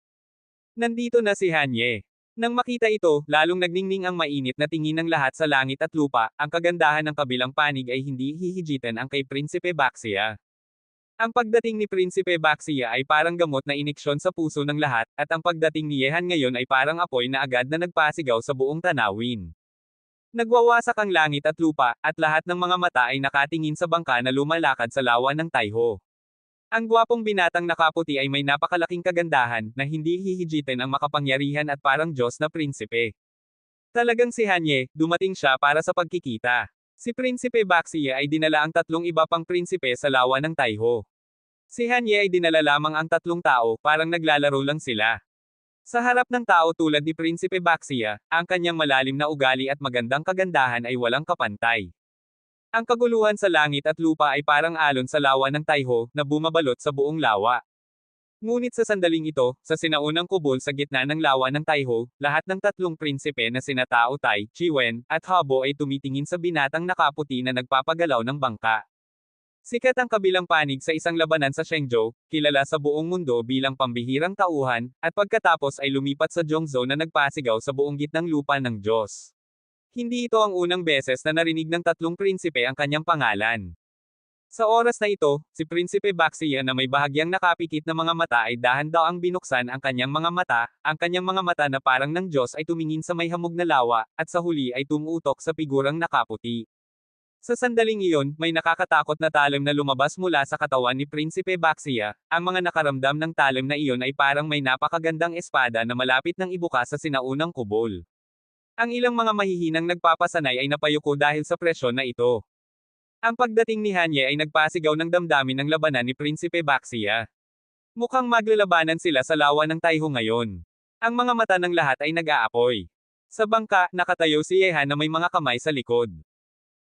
Nandito na si Hanye. Nang makita ito, lalong nagningning ang mainit na tingin ng lahat sa langit at lupa, ang kagandahan ng kabilang panig ay hindi hihigitan ang kay Prinsipe Baxia. Ang pagdating ni Prinsipe Baxia ay parang gamot na iniksyon sa puso ng lahat, at ang pagdating ni Yehan ngayon ay parang apoy na agad na nagpasigaw sa buong tanawin. Nagwawasak ang langit at lupa, at lahat ng mga mata ay nakatingin sa bangka na lumalakad sa lawa ng Taiho. Ang gwapong binatang nakaputi ay may napakalaking kagandahan, na hindi hihigitin ang makapangyarihan at parang Diyos na prinsipe. Talagang si Hanye, dumating siya para sa pagkikita. Si Prinsipe Baxia ay dinala ang tatlong iba pang prinsipe sa lawa ng Taiho. Si Hanye ay dinala lamang ang tatlong tao, parang naglalaro lang sila. Sa harap ng tao tulad ni Prinsipe Baxia, ang kanyang malalim na ugali at magandang kagandahan ay walang kapantay. Ang kaguluhan sa langit at lupa ay parang alon sa lawa ng Taiho, na bumabalot sa buong lawa. Ngunit sa sandaling ito, sa sinaunang kubol sa gitna ng lawa ng Taiho, lahat ng tatlong prinsipe na sina Taotai, Chiwen, at Habo ay tumitingin sa binatang nakaputi na nagpapagalaw ng bangka. Sikat ang kabilang panig sa isang labanan sa Shenzhou, kilala sa buong mundo bilang pambihirang tauhan, at pagkatapos ay lumipat sa Zhongzhou na nagpasigaw sa buong gitnang lupa ng Diyos. Hindi ito ang unang beses na narinig ng tatlong prinsipe ang kanyang pangalan. Sa oras na ito, si Prinsipe Baxia na may bahagyang nakapikit na mga mata ay dahan-daang binuksan ang kanyang mga mata na parang ng Diyos ay tumingin sa may hamog na lawa, at sa huli ay tumutok sa figurang nakaputi. Sa sandaling iyon, may nakakatakot na talim na lumabas mula sa katawan ni Prinsipe Baxia, ang mga nakaramdam ng talim na iyon ay parang may napakagandang espada na malapit ng ibukas sa sinaunang kubol. Ang ilang mga mahihinang nagpapasanay ay napayuko dahil sa presyon na ito. Ang pagdating ni Hanye ay nagpasigaw ng damdamin ng labanan ni Prinsipe Baxia. Mukhang maglalabanan sila sa lawa ng Taiho ngayon. Ang mga mata ng lahat ay nag-aapoy. Sa bangka, nakatayo si Yehan na may mga kamay sa likod.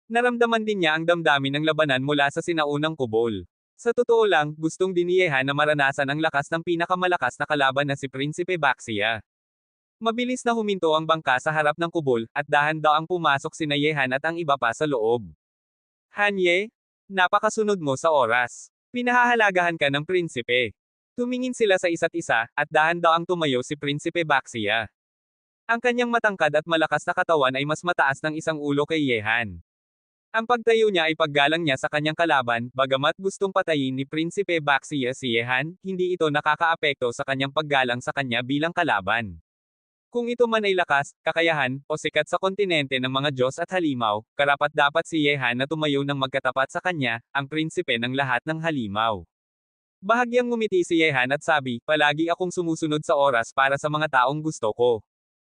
Naramdaman din niya ang damdamin ng labanan mula sa sinaunang kubol. Sa totoo lang, gustong din ni Yehan na maranasan ang lakas ng pinakamalakas na kalaban na si Prinsipe Baxia. Mabilis na huminto ang bangka sa harap ng kubol, at dahan-daang pumasok sina Yehan at ang iba pa sa loob. Hanye, napakasunod mo sa oras. Pinahahalagahan ka ng prinsipe. Tumingin sila sa isa't isa, at dahan-daang tumayo si Prinsipe Baxia. Ang kanyang matangkad at malakas na katawan ay mas mataas ng isang ulo kay Yehan. Ang pagtayo niya ay paggalang niya sa kanyang kalaban, bagamat gustong patayin ni Prinsipe Baxia si Yehan, hindi ito nakakaapekto sa kanyang paggalang sa kanya bilang kalaban. Kung ito man ay lakas, kakayahan, o sikat sa kontinente ng mga Diyos at halimaw, karapat-dapat si Yehan na tumayo ng magkatapat sa kanya, ang prinsipe ng lahat ng halimaw. Bahagyang ngumiti si Yehan at sabi, palagi akong sumusunod sa oras para sa mga taong gusto ko.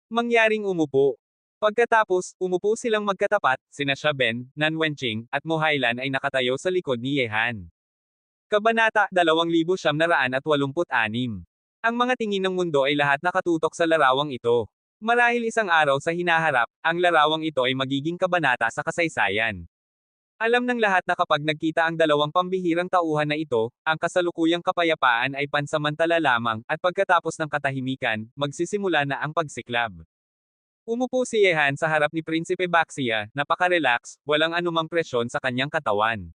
Mangyaring umupo. Pagkatapos, umupo silang magkatapat, sina Shaben, Nan Wenqing, at Mohailan ay nakatayo sa likod ni Yehan. Kabanata 2986. Ang mga tingin ng mundo ay lahat nakatutok sa larawang ito. Marahil isang araw sa hinaharap, ang larawang ito ay magiging kabanata sa kasaysayan. Alam ng lahat na kapag nagkita ang dalawang pambihirang tauhan na ito, ang kasalukuyang kapayapaan ay pansamantala lamang, at pagkatapos ng katahimikan, magsisimula na ang pagsiklab. Umupo si Yehan sa harap ni Prinsipe Baxia, napaka-relax, walang anumang presyon sa kanyang katawan.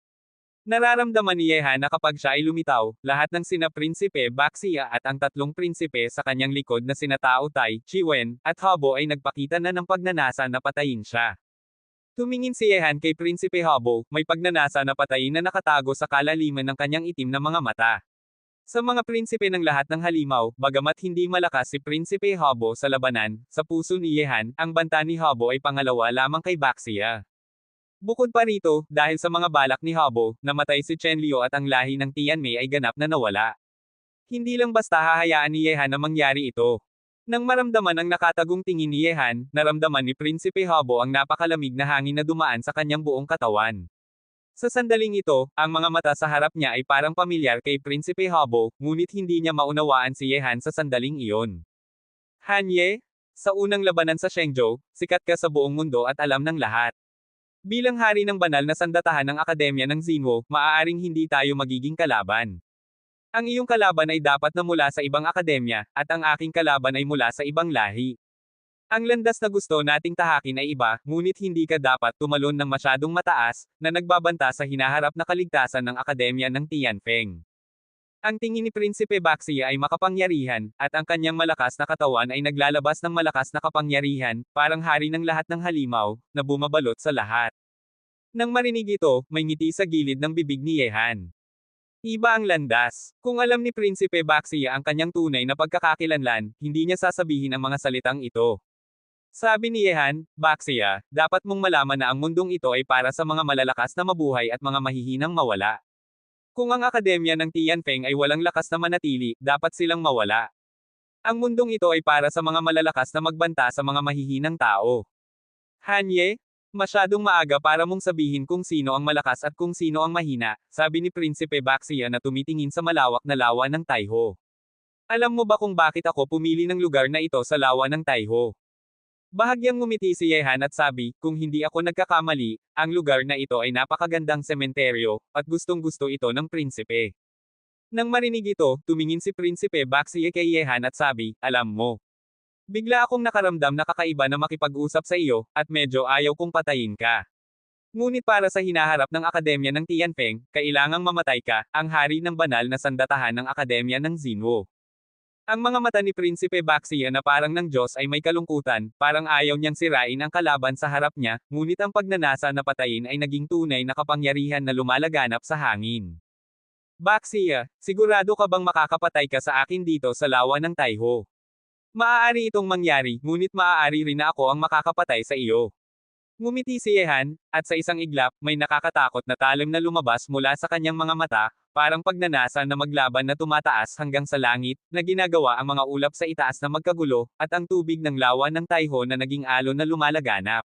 Nararamdaman ni Yehan na kapag siya ay lumitaw, lahat ng sina Prinsipe Baxia at ang tatlong prinsipe sa kanyang likod na sina Tao Tai, Chiwen, at Habo ay nagpakita na ng pagnanasa na patayin siya. Tumingin si Yehan kay Prinsipe Habo, may pagnanasa na patayin na nakatago sa kalaliman ng kanyang itim na mga mata. Sa mga prinsipe ng lahat ng halimaw, bagamat hindi malakas si Prinsipe Habo sa labanan, sa puso ni Yehan, ang banta ni Habo ay pangalawa lamang kay Baxia. Bukod pa rito, dahil sa mga balak ni Habo, namatay si Chen Liu at ang lahi ng Tianmei ay ganap na nawala. Hindi lang basta hahayaan ni Yehan na mangyari ito. Nang maramdaman ang nakatagong tingin ni Yehan, naramdaman ni Prinsipe Habo ang napakalamig na hangin na dumaan sa kanyang buong katawan. Sa sandaling ito, ang mga mata sa harap niya ay parang pamilyar kay Prinsipe Habo, ngunit hindi niya maunawaan si Yehan sa sandaling iyon. Hanye, sa unang labanan sa Shenzhou, sikat ka sa buong mundo at alam ng lahat. Bilang hari ng banal na sandatahan ng Akademya ng Xinwo, maaaring hindi tayo magiging kalaban. Ang iyong kalaban ay dapat na mula sa ibang akademya, at ang aking kalaban ay mula sa ibang lahi. Ang landas na gusto nating tahakin ay iba, ngunit hindi ka dapat tumalon ng masyadong mataas, na nagbabanta sa hinaharap na kaligtasan ng Akademya ng Tianfeng. Ang tingin ni Prinsipe Baxia ay makapangyarihan, at ang kanyang malakas na katawan ay naglalabas ng malakas na kapangyarihan, parang hari ng lahat ng halimaw, na bumabalot sa lahat. Nang marinig ito, may ngiti sa gilid ng bibig ni Yehan. Iba ang landas. Kung alam ni Prinsipe Baxia ang kanyang tunay na pagkakakilanlan, hindi niya sasabihin ang mga salitang ito. Sabi ni Yehan, Baxia, dapat mong malaman na ang mundong ito ay para sa mga malalakas na mabuhay at mga mahihinang mawala. Kung ang akademya ng Tianfeng ay walang lakas na manatili, dapat silang mawala. Ang mundong ito ay para sa mga malalakas na magbanta sa mga mahihinang tao. Hanye, masyadong maaga para mong sabihin kung sino ang malakas at kung sino ang mahina, sabi ni Prinsipe Baxia na tumitingin sa malawak na lawa ng Taiho. Alam mo ba kung bakit ako pumili ng lugar na ito sa lawa ng Taiho? Bahagyang ngumiti si Yehan at sabi, kung hindi ako nagkakamali, ang lugar na ito ay napakagandang sementeryo, at gustong-gusto ito ng prinsipe. Nang marinig ito, tumingin si Prinsipe Baxia kay Yehan at sabi, alam mo. Bigla akong nakaramdam na kakaiba na makipag-usap sa iyo, at medyo ayaw kong patayin ka. Ngunit para sa hinaharap ng Akademya ng Tianfeng, kailangang mamatay ka, ang hari ng banal na sandatahan ng Akademya ng Xinwo. Ang mga mata ni Prinsipe Baxia na parang ng Diyos ay may kalungkutan, parang ayaw niyang sirain ang kalaban sa harap niya, ngunit ang pagnanasa na patayin ay naging tunay na kapangyarihan na lumalaganap sa hangin. Baxia, sigurado ka bang makakapatay ka sa akin dito sa lawa ng Taiho? Maaari itong mangyari, ngunit maaari rin na ako ang makakapatay sa iyo. Ngumiti si Yehan, at sa isang iglap, may nakakatakot na talim na lumabas mula sa kanyang mga mata, parang pagnanasa na maglaban na tumataas hanggang sa langit, na ginagawa ang mga ulap sa itaas na magkagulo, at ang tubig ng lawa ng Taiho na naging alon na lumalaganap.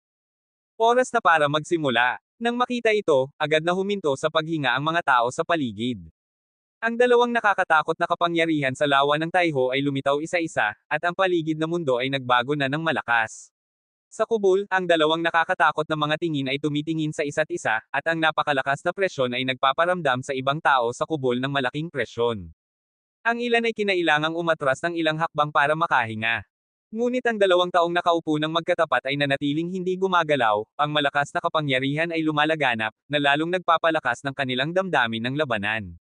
Oras na para magsimula. Nang makita ito, agad na huminto sa paghinga ang mga tao sa paligid. Ang dalawang nakakatakot na kapangyarihan sa lawa ng Taiho ay lumitaw isa-isa, at ang paligid na mundo ay nagbago na ng malakas. Sa kubol, ang dalawang nakakatakot na mga tingin ay tumitingin sa isa't isa, at ang napakalakas na presyon ay nagpaparamdam sa ibang tao sa kubol ng malaking presyon. Ang ilan ay kinailangang umatras ng ilang hakbang para makahinga. Ngunit ang 2 taong nakaupo ng magkatapat ay nanatiling hindi gumagalaw, ang malakas na kapangyarihan ay lumalaganap, na lalong nagpapalakas ng kanilang damdamin ng labanan.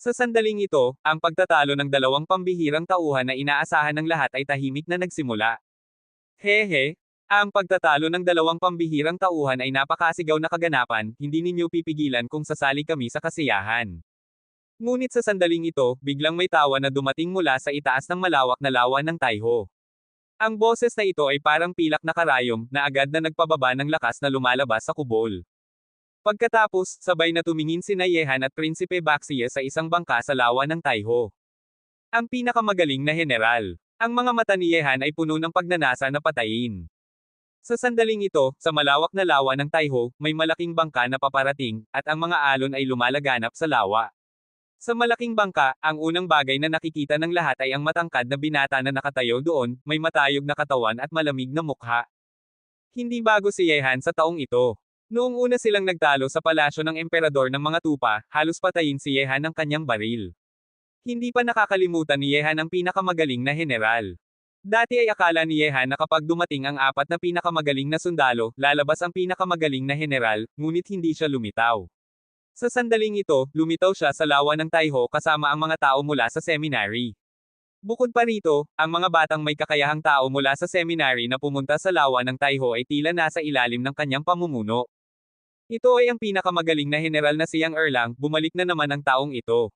Sa sandaling ito, ang pagtatalo ng 2 pambihirang tauhan na inaasahan ng lahat ay tahimik na nagsimula. Hehe, ang pagtatalo ng 2 pambihirang tauhan ay napakasigaw na kaganapan, hindi ninyo pipigilan kung sasali kami sa kasiyahan. Ngunit sa sandaling ito, biglang may tawa na dumating mula sa itaas ng malawak na lawa ng Taiho. Ang boses na ito ay parang pilak na karayom, na agad na nagpababa ng lakas na lumalabas sa kubol. Pagkatapos, sabay na tumingin sina Yehan at Prinsipe Baxia sa isang bangka sa lawa ng Taiho. Ang pinakamagaling na general. Ang mga mata ni Yehan ay puno ng pagnanasa na patayin. Sa sandaling ito, sa malawak na lawa ng Taiho, may malaking bangka na paparating, at ang mga alon ay lumalaganap sa lawa. Sa malaking bangka, ang unang bagay na nakikita ng lahat ay ang matangkad na binata na nakatayo doon, may matayog na katawan at malamig na mukha. Hindi bago si Yehan sa taong ito. Noong una silang nagtalo sa palasyo ng emperador ng mga tupa, halos patayin si Yehan ng kanyang baril. Hindi pa nakakalimutan ni Yehan ang pinakamagaling na general. Dati ay akala ni Yehan na kapag dumating ang 4 na pinakamagaling na sundalo, lalabas ang pinakamagaling na general, ngunit hindi siya lumitaw. Sa sandaling ito, lumitaw siya sa lawa ng Taiho kasama ang mga tao mula sa seminary. Bukod pa rito, ang mga batang may kakayahang tao mula sa seminary na pumunta sa lawa ng Taiho ay tila nasa ilalim ng kanyang pamumuno. Ito ay ang pinakamagaling na general na siyang Erlang, bumalik na naman ang taong ito.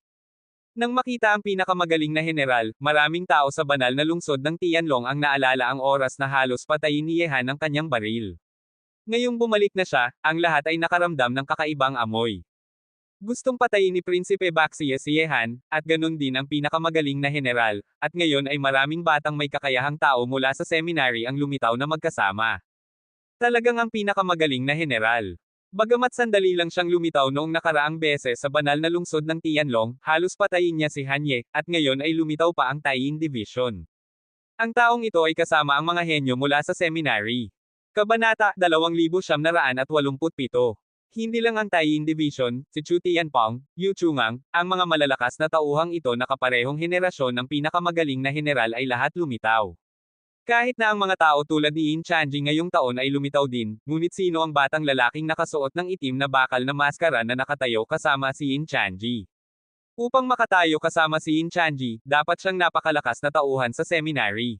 Nang makita ang pinakamagaling na general, maraming tao sa banal na lungsod ng Tianlong ang naalala ang oras na halos patayin ni Yehan ang kanyang baril. Ngayong bumalik na siya, ang lahat ay nakaramdam ng kakaibang amoy. Gustong patayin ni Prinsipe Baxia si Yehan, at ganun din ang pinakamagaling na general, at ngayon ay maraming batang may kakayahang tao mula sa seminary ang lumitaw na magkasama. Talagang ang pinakamagaling na general. Bagamat sandali lang siyang lumitaw noong nakaraang beses sa banal na lungsod ng Tianlong, halos patayin niya si Han Ye, at ngayon ay lumitaw pa ang Taiyin Division. Ang taong ito ay kasama ang mga henyo mula sa seminary. Kabanata 2987. Hindi lang ang Taiyin Division, si Chu Tianpong, Yu Chungang, ang mga malalakas na tauhang ito na kaparehong henerasyon ng pinakamagaling na general ay lahat lumitaw. Kahit na ang mga tao tulad ni Yin Chanji ngayong taon ay lumitaw din, ngunit sino ang batang lalaking nakasuot ng itim na bakal na maskara na nakatayo kasama si Yin Chanji? Upang makatayo kasama si Yin Chanji, dapat siyang napakalakas na tauhan sa seminary.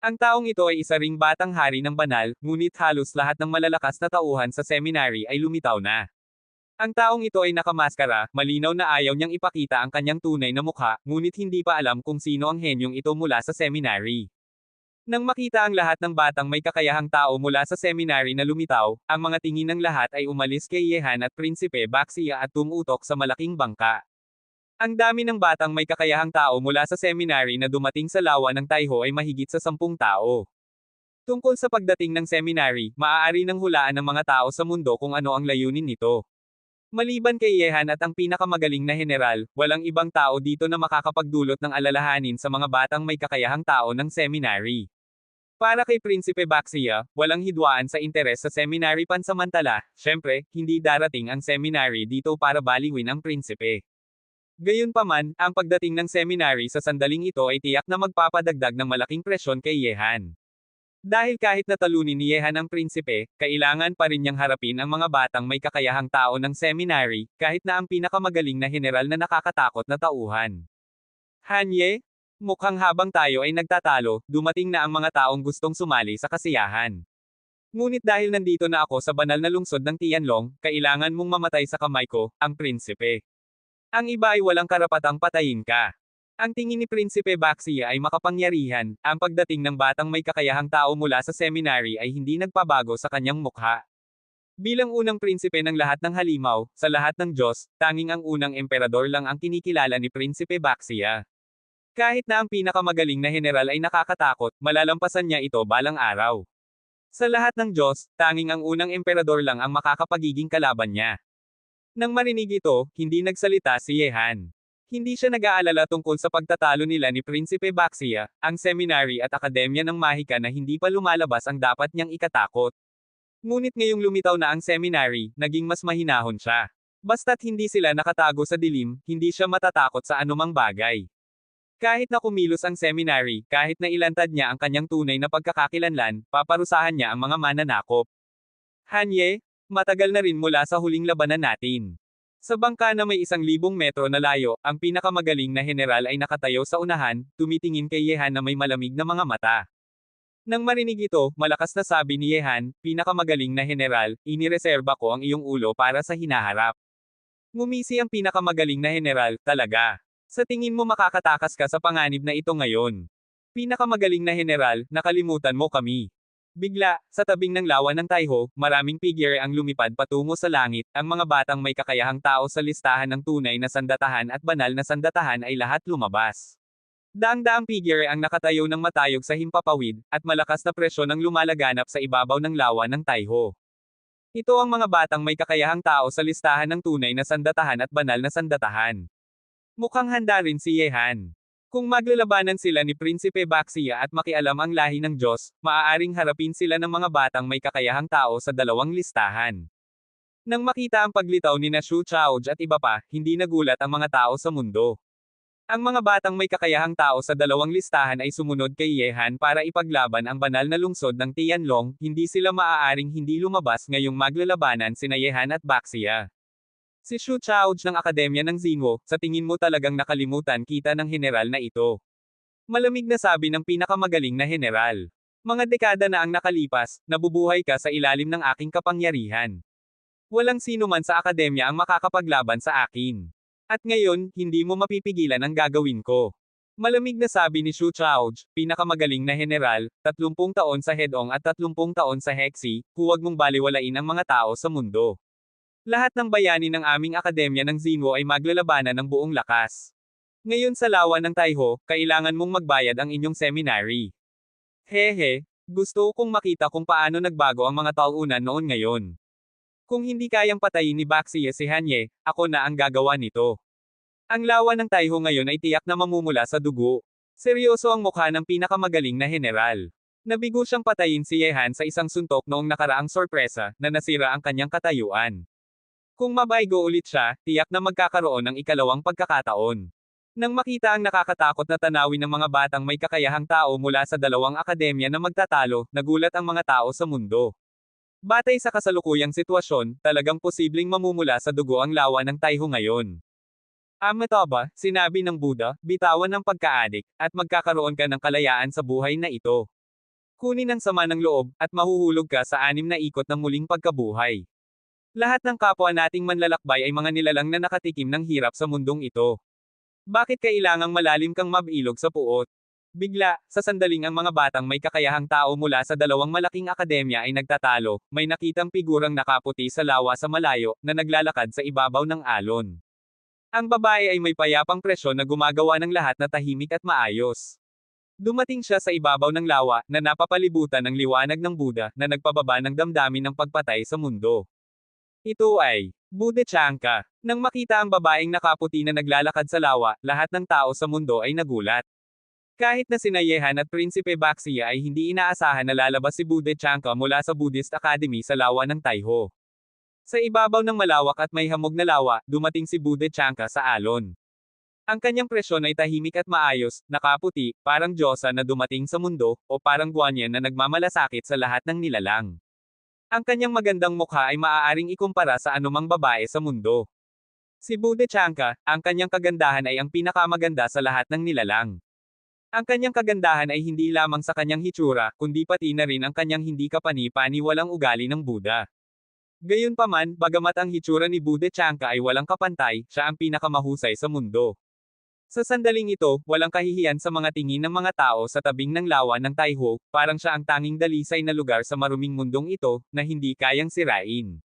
Ang taong ito ay isa ring batang hari ng banal, ngunit halos lahat ng malalakas na tauhan sa seminary ay lumitaw na. Ang taong ito ay nakamaskara, malinaw na ayaw niyang ipakita ang kanyang tunay na mukha, ngunit hindi pa alam kung sino ang henyong ito mula sa seminary. Nang makita ang lahat ng batang may kakayahang tao mula sa seminary na lumitaw, ang mga tingin ng lahat ay umalis kay Yehan at Prinsipe Baxia at tumutok sa malaking bangka. Ang dami ng batang may kakayahang tao mula sa seminary na dumating sa lawa ng Taiho ay mahigit sa 10 tao. Tungkol sa pagdating ng seminary, maaari nang hulaan ng mga tao sa mundo kung ano ang layunin nito. Maliban kay Yehan at ang pinakamagaling na general, walang ibang tao dito na makakapagdulot ng alalahanin sa mga batang may kakayahang tao ng seminary. Para kay Prinsipe Baxia, walang hidwaan sa interes sa seminary pansamantala, syempre, hindi darating ang seminary dito para baliwin ang prinsipe. Gayunpaman, ang pagdating ng seminary sa sandaling ito ay tiyak na magpapadagdag ng malaking presyon kay Yehan. Dahil kahit natalunin ni Yehan ang prinsipe, kailangan pa rin niyang harapin ang mga batang may kakayahang tao ng seminary, kahit na ang pinakamagaling na general na nakakatakot na tauhan. Han Ye? Mukhang habang tayo ay nagtatalo, dumating na ang mga taong gustong sumali sa kasiyahan. Ngunit dahil nandito na ako sa banal na lungsod ng Tianlong, kailangan mong mamatay sa kamay ko, ang prinsipe. Ang iba ay walang karapatang patayin ka. Ang tingin ni Prinsipe Baxia ay makapangyarihan, ang pagdating ng batang may kakayahang tao mula sa seminary ay hindi nagpabago sa kanyang mukha. Bilang unang prinsipe ng lahat ng halimaw, sa lahat ng Diyos, tanging ang unang emperador lang ang kinikilala ni Prinsipe Baxia. Kahit na ang pinakamagaling na general ay nakakatakot, malalampasan niya ito balang araw. Sa lahat ng Diyos, tanging ang unang emperador lang ang makakapagiging kalaban niya. Nang marinig ito, hindi nagsalita si Yehan. Hindi siya nag-aalala tungkol sa pagtatalo nila ni Prinsipe Baxia, ang seminary at akademya ng mahika na hindi pa lumalabas ang dapat niyang ikatakot. Ngunit ngayong lumitaw na ang seminary, naging mas mahinahon siya. Basta't hindi sila nakatago sa dilim, hindi siya matatakot sa anumang bagay. Kahit na kumilos ang seminary, kahit na ilantad niya ang kanyang tunay na pagkakakilanlan, paparusahan niya ang mga mananakop. Hanye, matagal na rin mula sa huling labanan natin. Sa bangka na may 1,000 metro na layo, ang pinakamagaling na general ay nakatayo sa unahan, tumitingin kay Yehan na may malamig na mga mata. Nang marinig ito, malakas na sabi ni Yehan, pinakamagaling na general, inireserba ko ang iyong ulo para sa hinaharap. Ngumisi ang pinakamagaling na general, talaga. Sa tingin mo makakatakas ka sa panganib na ito ngayon. Pinakamagaling na general, nakalimutan mo kami. Bigla, sa tabing ng lawa ng Taiho, maraming figure ang lumipad patungo sa langit, ang mga batang may kakayahang tao sa listahan ng tunay na sandatahan at banal na sandatahan ay lahat lumabas. Daang-daang figure ang nakatayo ng matayog sa himpapawid, at malakas na presyon ang lumalaganap sa ibabaw ng lawa ng Taiho. Ito ang mga batang may kakayahang tao sa listahan ng tunay na sandatahan at banal na sandatahan. Mukhang handa rin si Yehan. Kung maglalabanan sila ni Prinsipe Baxia at makialam ang lahi ng Diyos, maaaring harapin sila ng mga batang may kakayahang tao sa dalawang listahan. Nang makita ang paglitaw ni Shu Chaoj at iba pa, hindi nagulat ang mga tao sa mundo. Ang mga batang may kakayahang tao sa dalawang listahan ay sumunod kay Yehan para ipaglaban ang banal na lungsod ng Tianlong, hindi sila maaaring hindi lumabas ngayong maglalabanan sina Yehan at Baxia. Si Shu Chaoj ng Akademya ng Xinwo, sa tingin mo talagang nakalimutan kita ng general na ito. Malamig na sabi ng pinakamagaling na general. Mga dekada na ang nakalipas, nabubuhay ka sa ilalim ng aking kapangyarihan. Walang sino man sa akademya ang makakapaglaban sa akin. At ngayon, hindi mo mapipigilan ang gagawin ko. Malamig na sabi ni Shu Chaoj, pinakamagaling na general, 30 taon sa Hedong at 30 taon sa Hexi, huwag mong baliwalain ang mga tao sa mundo. Lahat ng bayani ng aming akademya ng Xinwo ay maglalabanan ng buong lakas. Ngayon sa lawa ng Taiho, kailangan mong magbayad ang inyong seminary. Hehe, gusto kong makita kung paano nagbago ang mga talunan noon ngayon. Kung hindi kayang patayin ni Baxia si Hanye, ako na ang gagawa nito. Ang lawa ng Taiho ngayon ay tiyak na mamumula sa dugo. Seryoso ang mukha ng pinakamagaling na general. Nabigo siyang patayin si Yehan sa isang suntok noong nakaraang sorpresa, na nasira ang kanyang katayuan. Kung mabaigo ulit siya, tiyak na magkakaroon ng ikalawang pagkakataon. Nang makita ang nakakatakot na tanawin ng mga batang may kakayahang tao mula sa dalawang akademya na magtatalo, nagulat ang mga tao sa mundo. Batay sa kasalukuyang sitwasyon, talagang posibleng mamumula sa dugo ang lawa ng Taiho ngayon. Amitabha, sinabi ng Buddha, bitawan ng pagkaadik, at magkakaroon ka ng kalayaan sa buhay na ito. Kunin ang sama ng loob, at mahuhulog ka sa 6 na ikot ng muling pagkabuhay. Lahat ng kapwa nating manlalakbay ay mga nilalang na nakatikim ng hirap sa mundong ito. Bakit kailangang malalim kang mabilog sa puot? Bigla, sa sandaling ang mga batang may kakayahang tao mula sa dalawang malaking akademya ay nagtatalo, may nakitang figurang nakaputi sa lawa sa malayo, na naglalakad sa ibabaw ng alon. Ang babae ay may payapang presyon na gumagawa ng lahat na tahimik at maayos. Dumating siya sa ibabaw ng lawa, na napapalibutan ng liwanag ng Buddha, na nagpababa ng damdamin ng pagpatay sa mundo. Ito ay Buddha Chanka. Nang makita ang babaeng nakaputi na naglalakad sa lawa, lahat ng tao sa mundo ay nagulat. Kahit na sina Yehan at Prinsipe Baxia ay hindi inaasahan na lalabas si Buddha Chanka mula sa Buddhist Academy sa lawa ng Taiho. Sa ibabaw ng malawak at may hamog na lawa, dumating si Buddha Chanka sa alon. Ang kanyang presyon ay tahimik at maayos, nakaputi, parang Diyosa na dumating sa mundo, o parang Guanyin na nagmamalasakit sa lahat ng nilalang. Ang kanyang magandang mukha ay maaaring ikumpara sa anumang babae sa mundo. Si Buddha Chanka, ang kanyang kagandahan ay ang pinakamaganda sa lahat ng nilalang. Ang kanyang kagandahan ay hindi lamang sa kanyang hitsura, kundi pati na rin ang kanyang hindi kapani-paniwalang ugali ng Buddha. Gayunpaman, bagamat ang hitsura ni Buddha Chanka ay walang kapantay, siya ang pinakamahusay sa mundo. Sa sandaling ito, walang kahihiyan sa mga tingin ng mga tao sa tabing ng lawa ng Taiho, parang siya ang tanging dalisay na lugar sa maruming mundong ito, na hindi kayang sirain.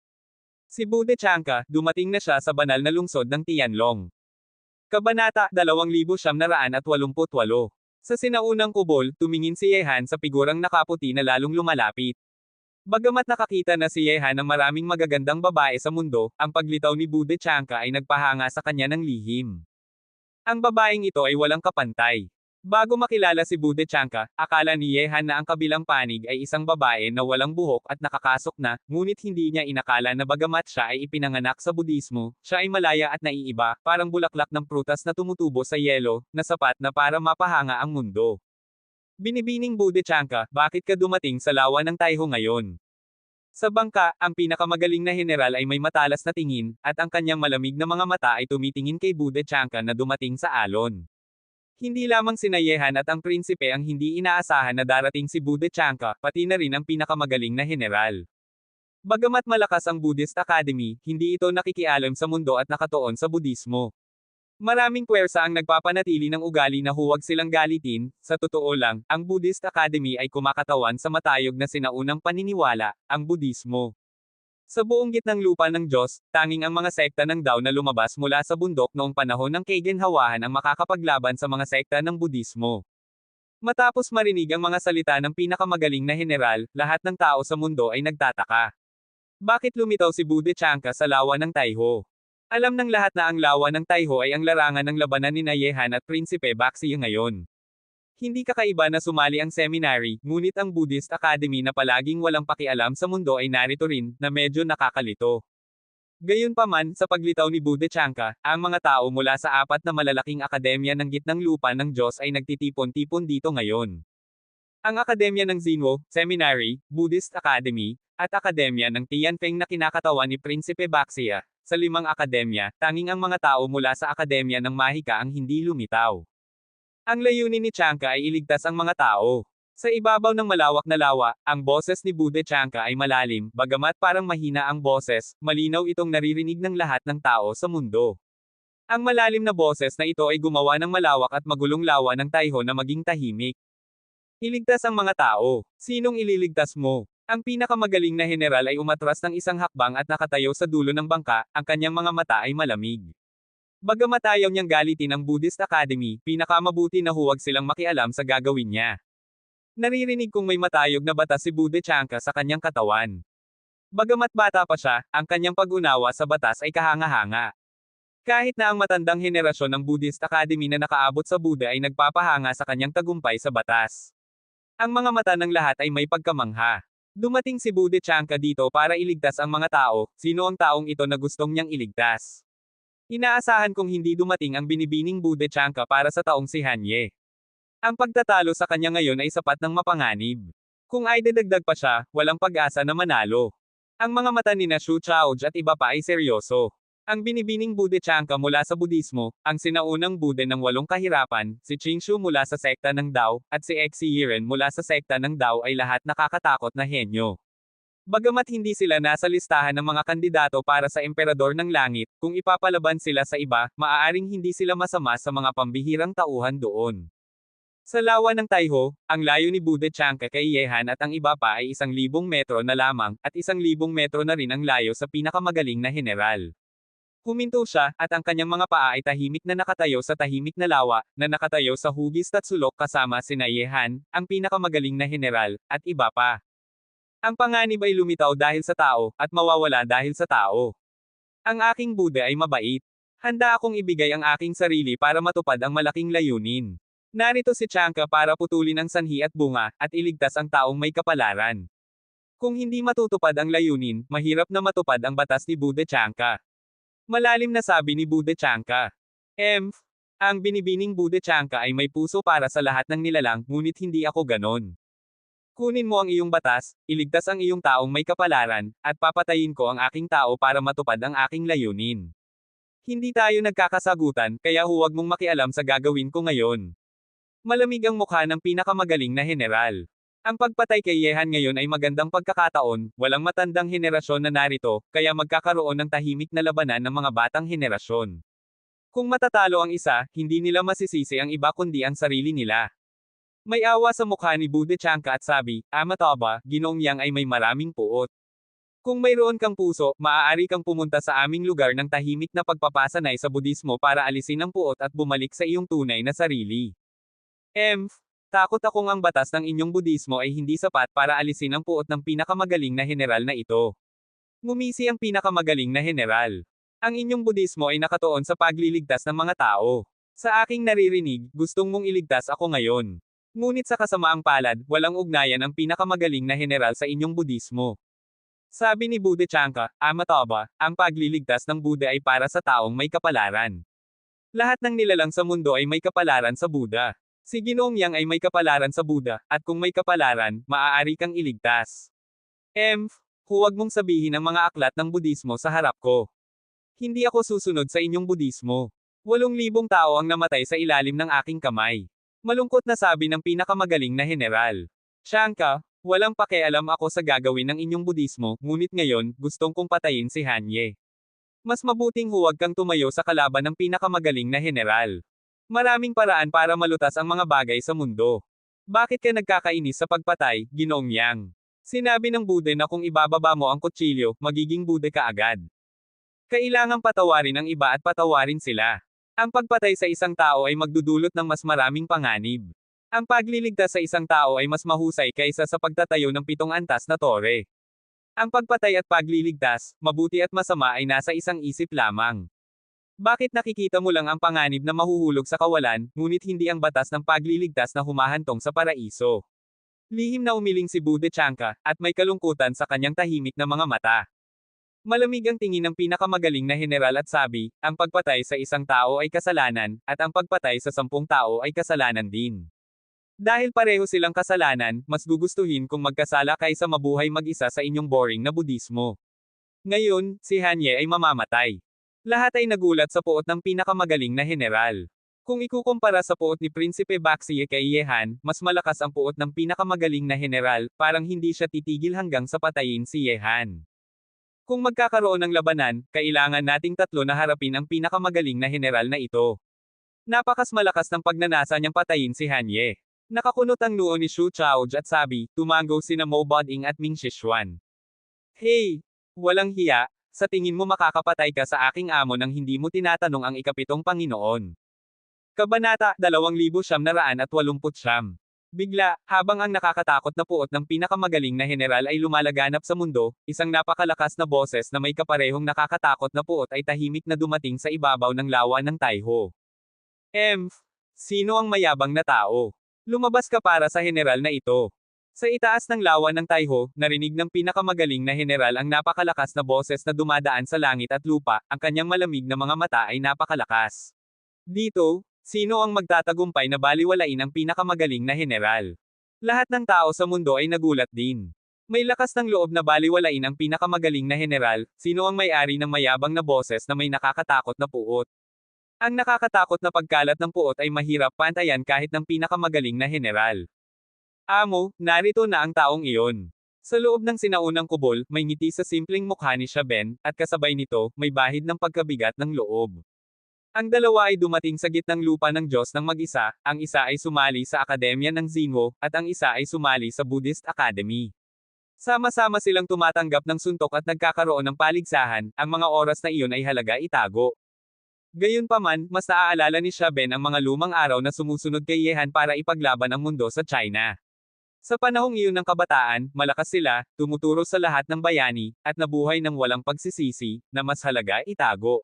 Si Buddha Chanka, dumating na siya sa banal na lungsod ng Tianlong. Kabanata 2988. Sa sinaunang kubol, tumingin si Yehan sa figurang nakaputi na lalong lumalapit. Bagamat nakakita na si Yehan ng maraming magagandang babae sa mundo, ang paglitaw ni Buddha Chanka ay nagpahanga sa kanya ng lihim. Ang babaeng ito ay walang kapantay. Bago makilala si Budechanka, akala ni Yehan na ang kabilang panig ay isang babae na walang buhok at nakakasok na, ngunit hindi niya inakala na bagamat siya ay ipinanganak sa Budismo, siya ay malaya at naiiba, parang bulaklak ng prutas na tumutubo sa yelo, na sapat na para mapahanga ang mundo. Binibining Budechanka, bakit ka dumating sa lawa ng Taiho ngayon? Sa bangka, ang pinakamagaling na heneral ay may matalas na tingin, at ang kanyang malamig na mga mata ay tumitingin kay Budechanka na dumating sa alon. Hindi lamang sina Yehan at ang prinsipe ang hindi inaasahan na darating si Budechanka, pati na rin ang pinakamagaling na heneral. Bagamat malakas ang Buddhist Academy, hindi ito nakikialam sa mundo at nakatuon sa Budismo. Maraming puwersa ang nagpapanatili ng ugali na huwag silang galitin, sa totoo lang, ang Buddhist Academy ay kumakatawan sa matayog na sinaunang paniniwala, ang Budismo. Sa buong gitnang lupa ng Diyos, tanging ang mga sekta ng Tao na lumabas mula sa bundok noong panahon ng Kaiganhawahan ang makakapaglaban sa mga sekta ng Budismo. Matapos marinig ang mga salita ng pinakamagaling na heneral, lahat ng tao sa mundo ay nagtataka. Bakit lumitaw si Budechanka sa lawa ng Taiho? Alam ng lahat na ang lawa ng Taiho ay ang larangan ng labanan ni Yehan at Prinsipe Baxiya ngayon. Hindi kakaiba na sumali ang seminary, ngunit ang Buddhist Academy na palaging walang pakialam sa mundo ay narito rin, na medyo nakakalito. Gayunpaman, sa paglitaw ni Budechanka, ang mga tao mula sa apat na malalaking akademya ng gitnang lupa ng Diyos ay nagtitipon-tipon dito ngayon. Ang Akademya ng Zinwo, Seminary, Buddhist Academy, at Akademya ng Tianfeng na kinakatawan ni Prinsipe Baxiya, sa 5 akademya, tanging ang mga tao mula sa Akademya ng Mahika ang hindi lumitaw. Ang layunin ni Chanka ay iligtas ang mga tao. Sa ibabaw ng malawak na lawa, ang boses ni Budechanka ay malalim, bagamat parang mahina ang boses, malinaw itong naririnig ng lahat ng tao sa mundo. Ang malalim na boses na ito ay gumawa ng malawak at magulong lawa ng Taiho na maging tahimik. Iligtas ang mga tao. Sinong ililigtas mo? Ang pinakamagaling na heneral ay umatras ng isang hakbang at nakatayo sa dulo ng bangka, ang kanyang mga mata ay malamig. Bagamat ayaw niyang galitin ang Buddhist Academy, pinakamabuti na huwag silang makialam sa gagawin niya. Naririnig kong may matayog na batas si Budechanka sa kanyang katawan. Bagamat bata pa siya, ang kanyang pag-unawa sa batas ay kahanga-hanga. Kahit na ang matandang henerasyon ng Buddhist Academy na nakaabot sa Buddha ay nagpapahanga sa kanyang tagumpay sa batas. Ang mga mata ng lahat ay may pagkamangha. Dumating si Budechanka dito para iligtas ang mga tao, sino ang taong ito na gustong niyang iligtas? Inaasahan kong hindi dumating ang binibining Budechanka para sa taong si Hanye. Ang pagtatalo sa kanya ngayon ay sapat ng mapanganib. Kung ay dadagdag pa siya, walang pag-asa na manalo. Ang mga mata ni Shu Chaoj at iba pa ay seryoso. Ang binibining Budechanka mula sa Budismo, ang sinaunang Buddha ng 8 kahirapan, si Qingshu mula sa sekta ng Dao, at si Xi Yiren mula sa sekta ng Dao ay lahat nakakatakot na henyo. Bagamat hindi sila nasa listahan ng mga kandidato para sa Emperador ng Langit, kung ipapalaban sila sa iba, maaaring hindi sila masama sa mga pambihirang tauhan doon. Sa lawa ng Taiho, ang layo ni Budechanka kay Yehan at ang iba pa ay 1,000 metro na lamang, at 1,000 metro na rin ang layo sa pinakamagaling na heneral. Huminto siya, at ang kanyang mga paa ay tahimik na nakatayo sa tahimik na lawa, na nakatayo sa hugis at sulok kasama sina Yehan, ang pinakamagaling na heneral, at iba pa. Ang panganib ay lumitaw dahil sa tao, at mawawala dahil sa tao. Ang aking Buddha ay mabait. Handa akong ibigay ang aking sarili para matupad ang malaking layunin. Narito si Chanka para putulin ang sanhi at bunga, at iligtas ang taong may kapalaran. Kung hindi matutupad ang layunin, mahirap na matupad ang batas ni Budechanka. Malalim na sabi ni Budechanka. Ang binibining Budechanka ay may puso para sa lahat ng nilalang, ngunit hindi ako ganon. Kunin mo ang iyong batas, iligtas ang iyong taong may kapalaran, at papatayin ko ang aking tao para matupad ang aking layunin. Hindi tayo nagkakasagutan, kaya huwag mong makialam sa gagawin ko ngayon. Malamig ang mukha ng pinakamagaling na heneral. Ang pagpatay kay Yehan ngayon ay magandang pagkakataon, walang matandang henerasyon na narito, kaya magkakaroon ng tahimik na labanan ng mga batang henerasyon. Kung matatalo ang isa, hindi nila masisisi ang iba kundi ang sarili nila. May awa sa mukha ni Budechanka at sabi, Amataba, Ginoong Yang ay may maraming puot. Kung mayroon kang puso, maaari kang pumunta sa aming lugar ng tahimik na pagpapasanay sa Budismo para alisin ang puot at bumalik sa iyong tunay na sarili. Takot akong ang batas ng inyong Budismo ay hindi sapat para alisin ang puot ng pinakamagaling na heneral na ito. Ngumisi ang pinakamagaling na heneral. Ang inyong Budismo ay nakatuon sa pagliligtas ng mga tao. Sa aking naririnig, gustong mong iligtas ako ngayon. Ngunit sa kasamaang palad, walang ugnayan ang pinakamagaling na heneral sa inyong Budismo. Sabi ni Buddha Chanka, Amataba, ang pagliligtas ng Buddha ay para sa taong may kapalaran. Lahat ng nilalang sa mundo ay may kapalaran sa Buddha. Si Ginoong Yang ay may kapalaran sa Buddha, at kung may kapalaran, maaari kang iligtas. Huwag mong sabihin ang mga aklat ng Budismo sa harap ko. Hindi ako susunod sa inyong Budismo. 8,000 tao ang namatay sa ilalim ng aking kamay. Malungkot na sabi ng pinakamagaling na heneral. Chanka, walang pakialam ako sa gagawin ng inyong Budismo, ngunit ngayon, gustong kong patayin si Hanye. Mas mabuting huwag kang tumayo sa kalaban ng pinakamagaling na heneral. Maraming paraan para malutas ang mga bagay sa mundo. Bakit ka nagkakainis sa pagpatay, Ginoong Yang? Sinabi ng Buddha na kung ibababa mo ang kutsilyo, magiging Buddha ka agad. Kailangang patawarin ang iba at patawarin sila. Ang pagpatay sa isang tao ay magdudulot ng mas maraming panganib. Ang pagliligtas sa isang tao ay mas mahusay kaysa sa pagtatayo ng 7 antas na tore. Ang pagpatay at pagliligtas, mabuti at masama ay nasa isang isip lamang. Bakit nakikita mo lang ang panganib na mahuhulog sa kawalan, ngunit hindi ang batas ng pagliligtas na humahantong sa paraiso? Lihim na umiling si Buddha Chanka, at may kalungkutan sa kanyang tahimik na mga mata. Malamig ang tingin ng pinakamagaling na heneral at sabi, ang pagpatay sa isang tao ay kasalanan, at ang pagpatay sa 10 tao ay kasalanan din. Dahil pareho silang kasalanan, mas gugustuhin kung magkasala kaysa mabuhay mag-isa sa inyong boring na Budismo. Ngayon, si Hanye ay mamamatay. Lahat ay nagulat sa puot ng pinakamagaling na heneral. Kung ikukumpara sa puot ni Prinsipe Baxiye kay Yehan, mas malakas ang puot ng pinakamagaling na heneral, parang hindi siya titigil hanggang sa patayin si Yehan. Kung magkakaroon ng labanan, kailangan nating tatlo na harapin ang pinakamagaling na heneral na ito. Napakas malakas ng pagnanasa niyang patayin si Hanye. Nakakunot ang noo ni Xu Chaoj at sabi, tumango sina Mo Boding at Ming Shishuan. Hey! Walang hiya, sa tingin mo makakapatay ka sa aking amo nang hindi mo tinatanong ang ikapitong Panginoon. Kabanata 2989. Bigla, habang ang nakakatakot na puot ng pinakamagaling na heneral ay lumalaganap sa mundo, isang napakalakas na boses na may kaparehong nakakatakot na puot ay tahimik na dumating sa ibabaw ng lawa ng Taiho. Sino ang mayabang na tao? Lumabas ka para sa heneral na ito. Sa itaas ng lawa ng Taiho, narinig ng pinakamagaling na heneral ang napakalakas na boses na dumadaan sa langit at lupa, ang kanyang malamig na mga mata ay napakalakas. Dito, sino ang magtatagumpay na baliwalain ang pinakamagaling na heneral? Lahat ng tao sa mundo ay nagulat din. May lakas ng loob na baliwalain ang pinakamagaling na heneral, sino ang may-ari ng mayabang na boses na may nakakatakot na puot? Ang nakakatakot na pagkalat ng puot ay mahirap pantayan kahit ng pinakamagaling na heneral. Amo, narito na ang taong iyon. Sa loob ng sinaunang kubol, may ngiti sa simpleng mukha ni Shaben, at kasabay nito, may bahid ng pagkabigat ng loob. Ang dalawa ay dumating sa gitnang lupa ng Diyos ng mag-isa, ang isa ay sumali sa Akademya ng Xinhua, at ang isa ay sumali sa Buddhist Academy. Sama-sama silang tumatanggap ng suntok at nagkakaroon ng paligsahan, ang mga oras na iyon ay halaga itago. Gayunpaman, mas naaalala ni Shaben ang mga lumang araw na sumusunod kay Yehan para ipaglaban ang mundo sa China. Sa panahong iyon ng kabataan, malakas sila, tumuturo sa lahat ng bayani, at nabuhay ng walang pagsisisi, na mas halaga itago.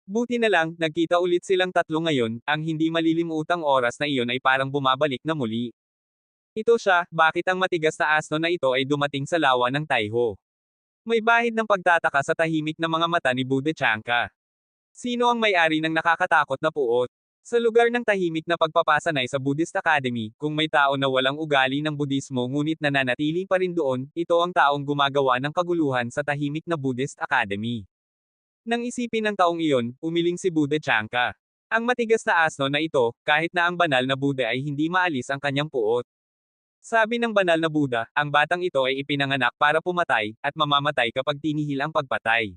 Buti na lang, nagkita ulit silang tatlo ngayon, ang hindi malilimutang oras na iyon ay parang bumabalik na muli. Ito siya, bakit ang matigas na asno na ito ay dumating sa lawa ng Taiho? May bahid ng pagtataka sa tahimik na mga mata ni Buddha Chanka. Sino ang may-ari ng nakakatakot na puot? Sa lugar ng tahimik na pagpapasanay sa Buddhist Academy, kung may tao na walang ugali ng Budismo ngunit nananatili pa rin doon, ito ang taong gumagawa ng kaguluhan sa tahimik na Buddhist Academy. Nang isipin ng taong iyon, umiling si Buddha Chanka. Ang matigas na asno na ito, kahit na ang banal na Buddha ay hindi maalis ang kanyang puot. Sabi ng banal na Buddha, ang batang ito ay ipinanganak para pumatay, at mamamatay kapag tinihil ang pagpatay.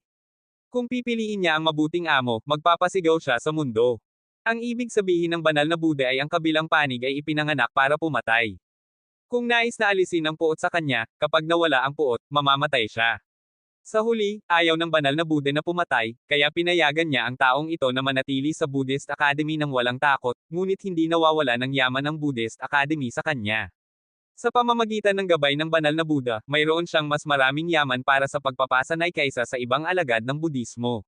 Kung pipiliin niya ang mabuting amo, magpapasigaw siya sa mundo. Ang ibig sabihin ng banal na Buddha ay ang kabilang panig ay ipinanganak para pumatay. Kung nais na alisin ang puot sa kanya, kapag nawala ang puot, mamamatay siya. Sa huli, ayaw ng banal na Buddha na pumatay, kaya pinayagan niya ang taong ito na manatili sa Buddhist Academy ng walang takot, ngunit hindi nawawala ng yaman ng Buddhist Academy sa kanya. Sa pamamagitan ng gabay ng banal na Buddha, mayroon siyang mas maraming yaman para sa pagpapasanay kaysa sa ibang alagad ng Budismo.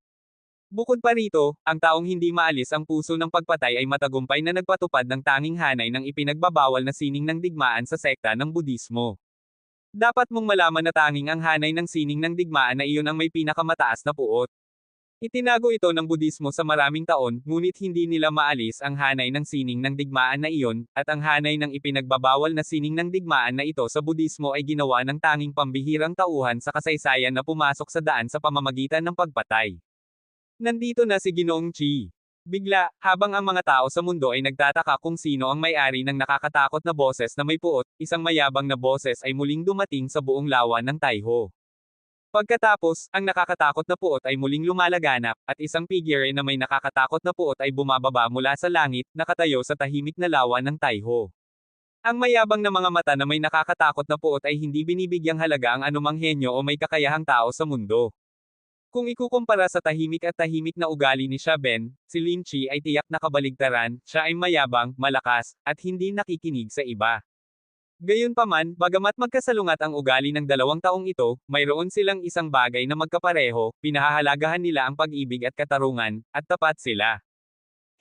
Bukod pa rito, ang taong hindi maalis ang puso ng pagpatay ay matagumpay na nagpatupad ng tanging hanay ng ipinagbabawal na sining ng digmaan sa sekta ng Budismo. Dapat mong malaman na tanging ang hanay ng sining ng digmaan na iyon ang may pinakamataas na puot. Itinago ito ng Budismo sa maraming taon, ngunit hindi nila maalis ang hanay ng sining ng digmaan na iyon, at ang hanay ng ipinagbabawal na sining ng digmaan na ito sa Budismo ay ginawa ng tanging pambihirang tauhan sa kasaysayan na pumasok sa daan sa pamamagitan ng pagpatay. Nandito na si Ginoong Chi. Bigla, habang ang mga tao sa mundo ay nagtataka kung sino ang may-ari ng nakakatakot na boses na may puot, isang mayabang na boses ay muling dumating sa buong lawa ng Taiho. Pagkatapos, ang nakakatakot na puot ay muling lumalaganap, at isang figure na may nakakatakot na puot ay bumababa mula sa langit, nakatayo sa tahimik na lawa ng Taiho. Ang mayabang na mga mata na may nakakatakot na puot ay hindi binibigyang halaga ang anumang henyo o may kakayahang tao sa mundo. Kung ikukumpara sa tahimik at tahimik na ugali ni Shaben, si Lin Chi ay tiyak na kabaligtaran, siya ay mayabang, malakas, at hindi nakikinig sa iba. Gayunpaman, bagamat magkasalungat ang ugali ng dalawang taong ito, mayroon silang isang bagay na magkapareho, pinahahalagahan nila ang pag-ibig at katarungan, at tapat sila.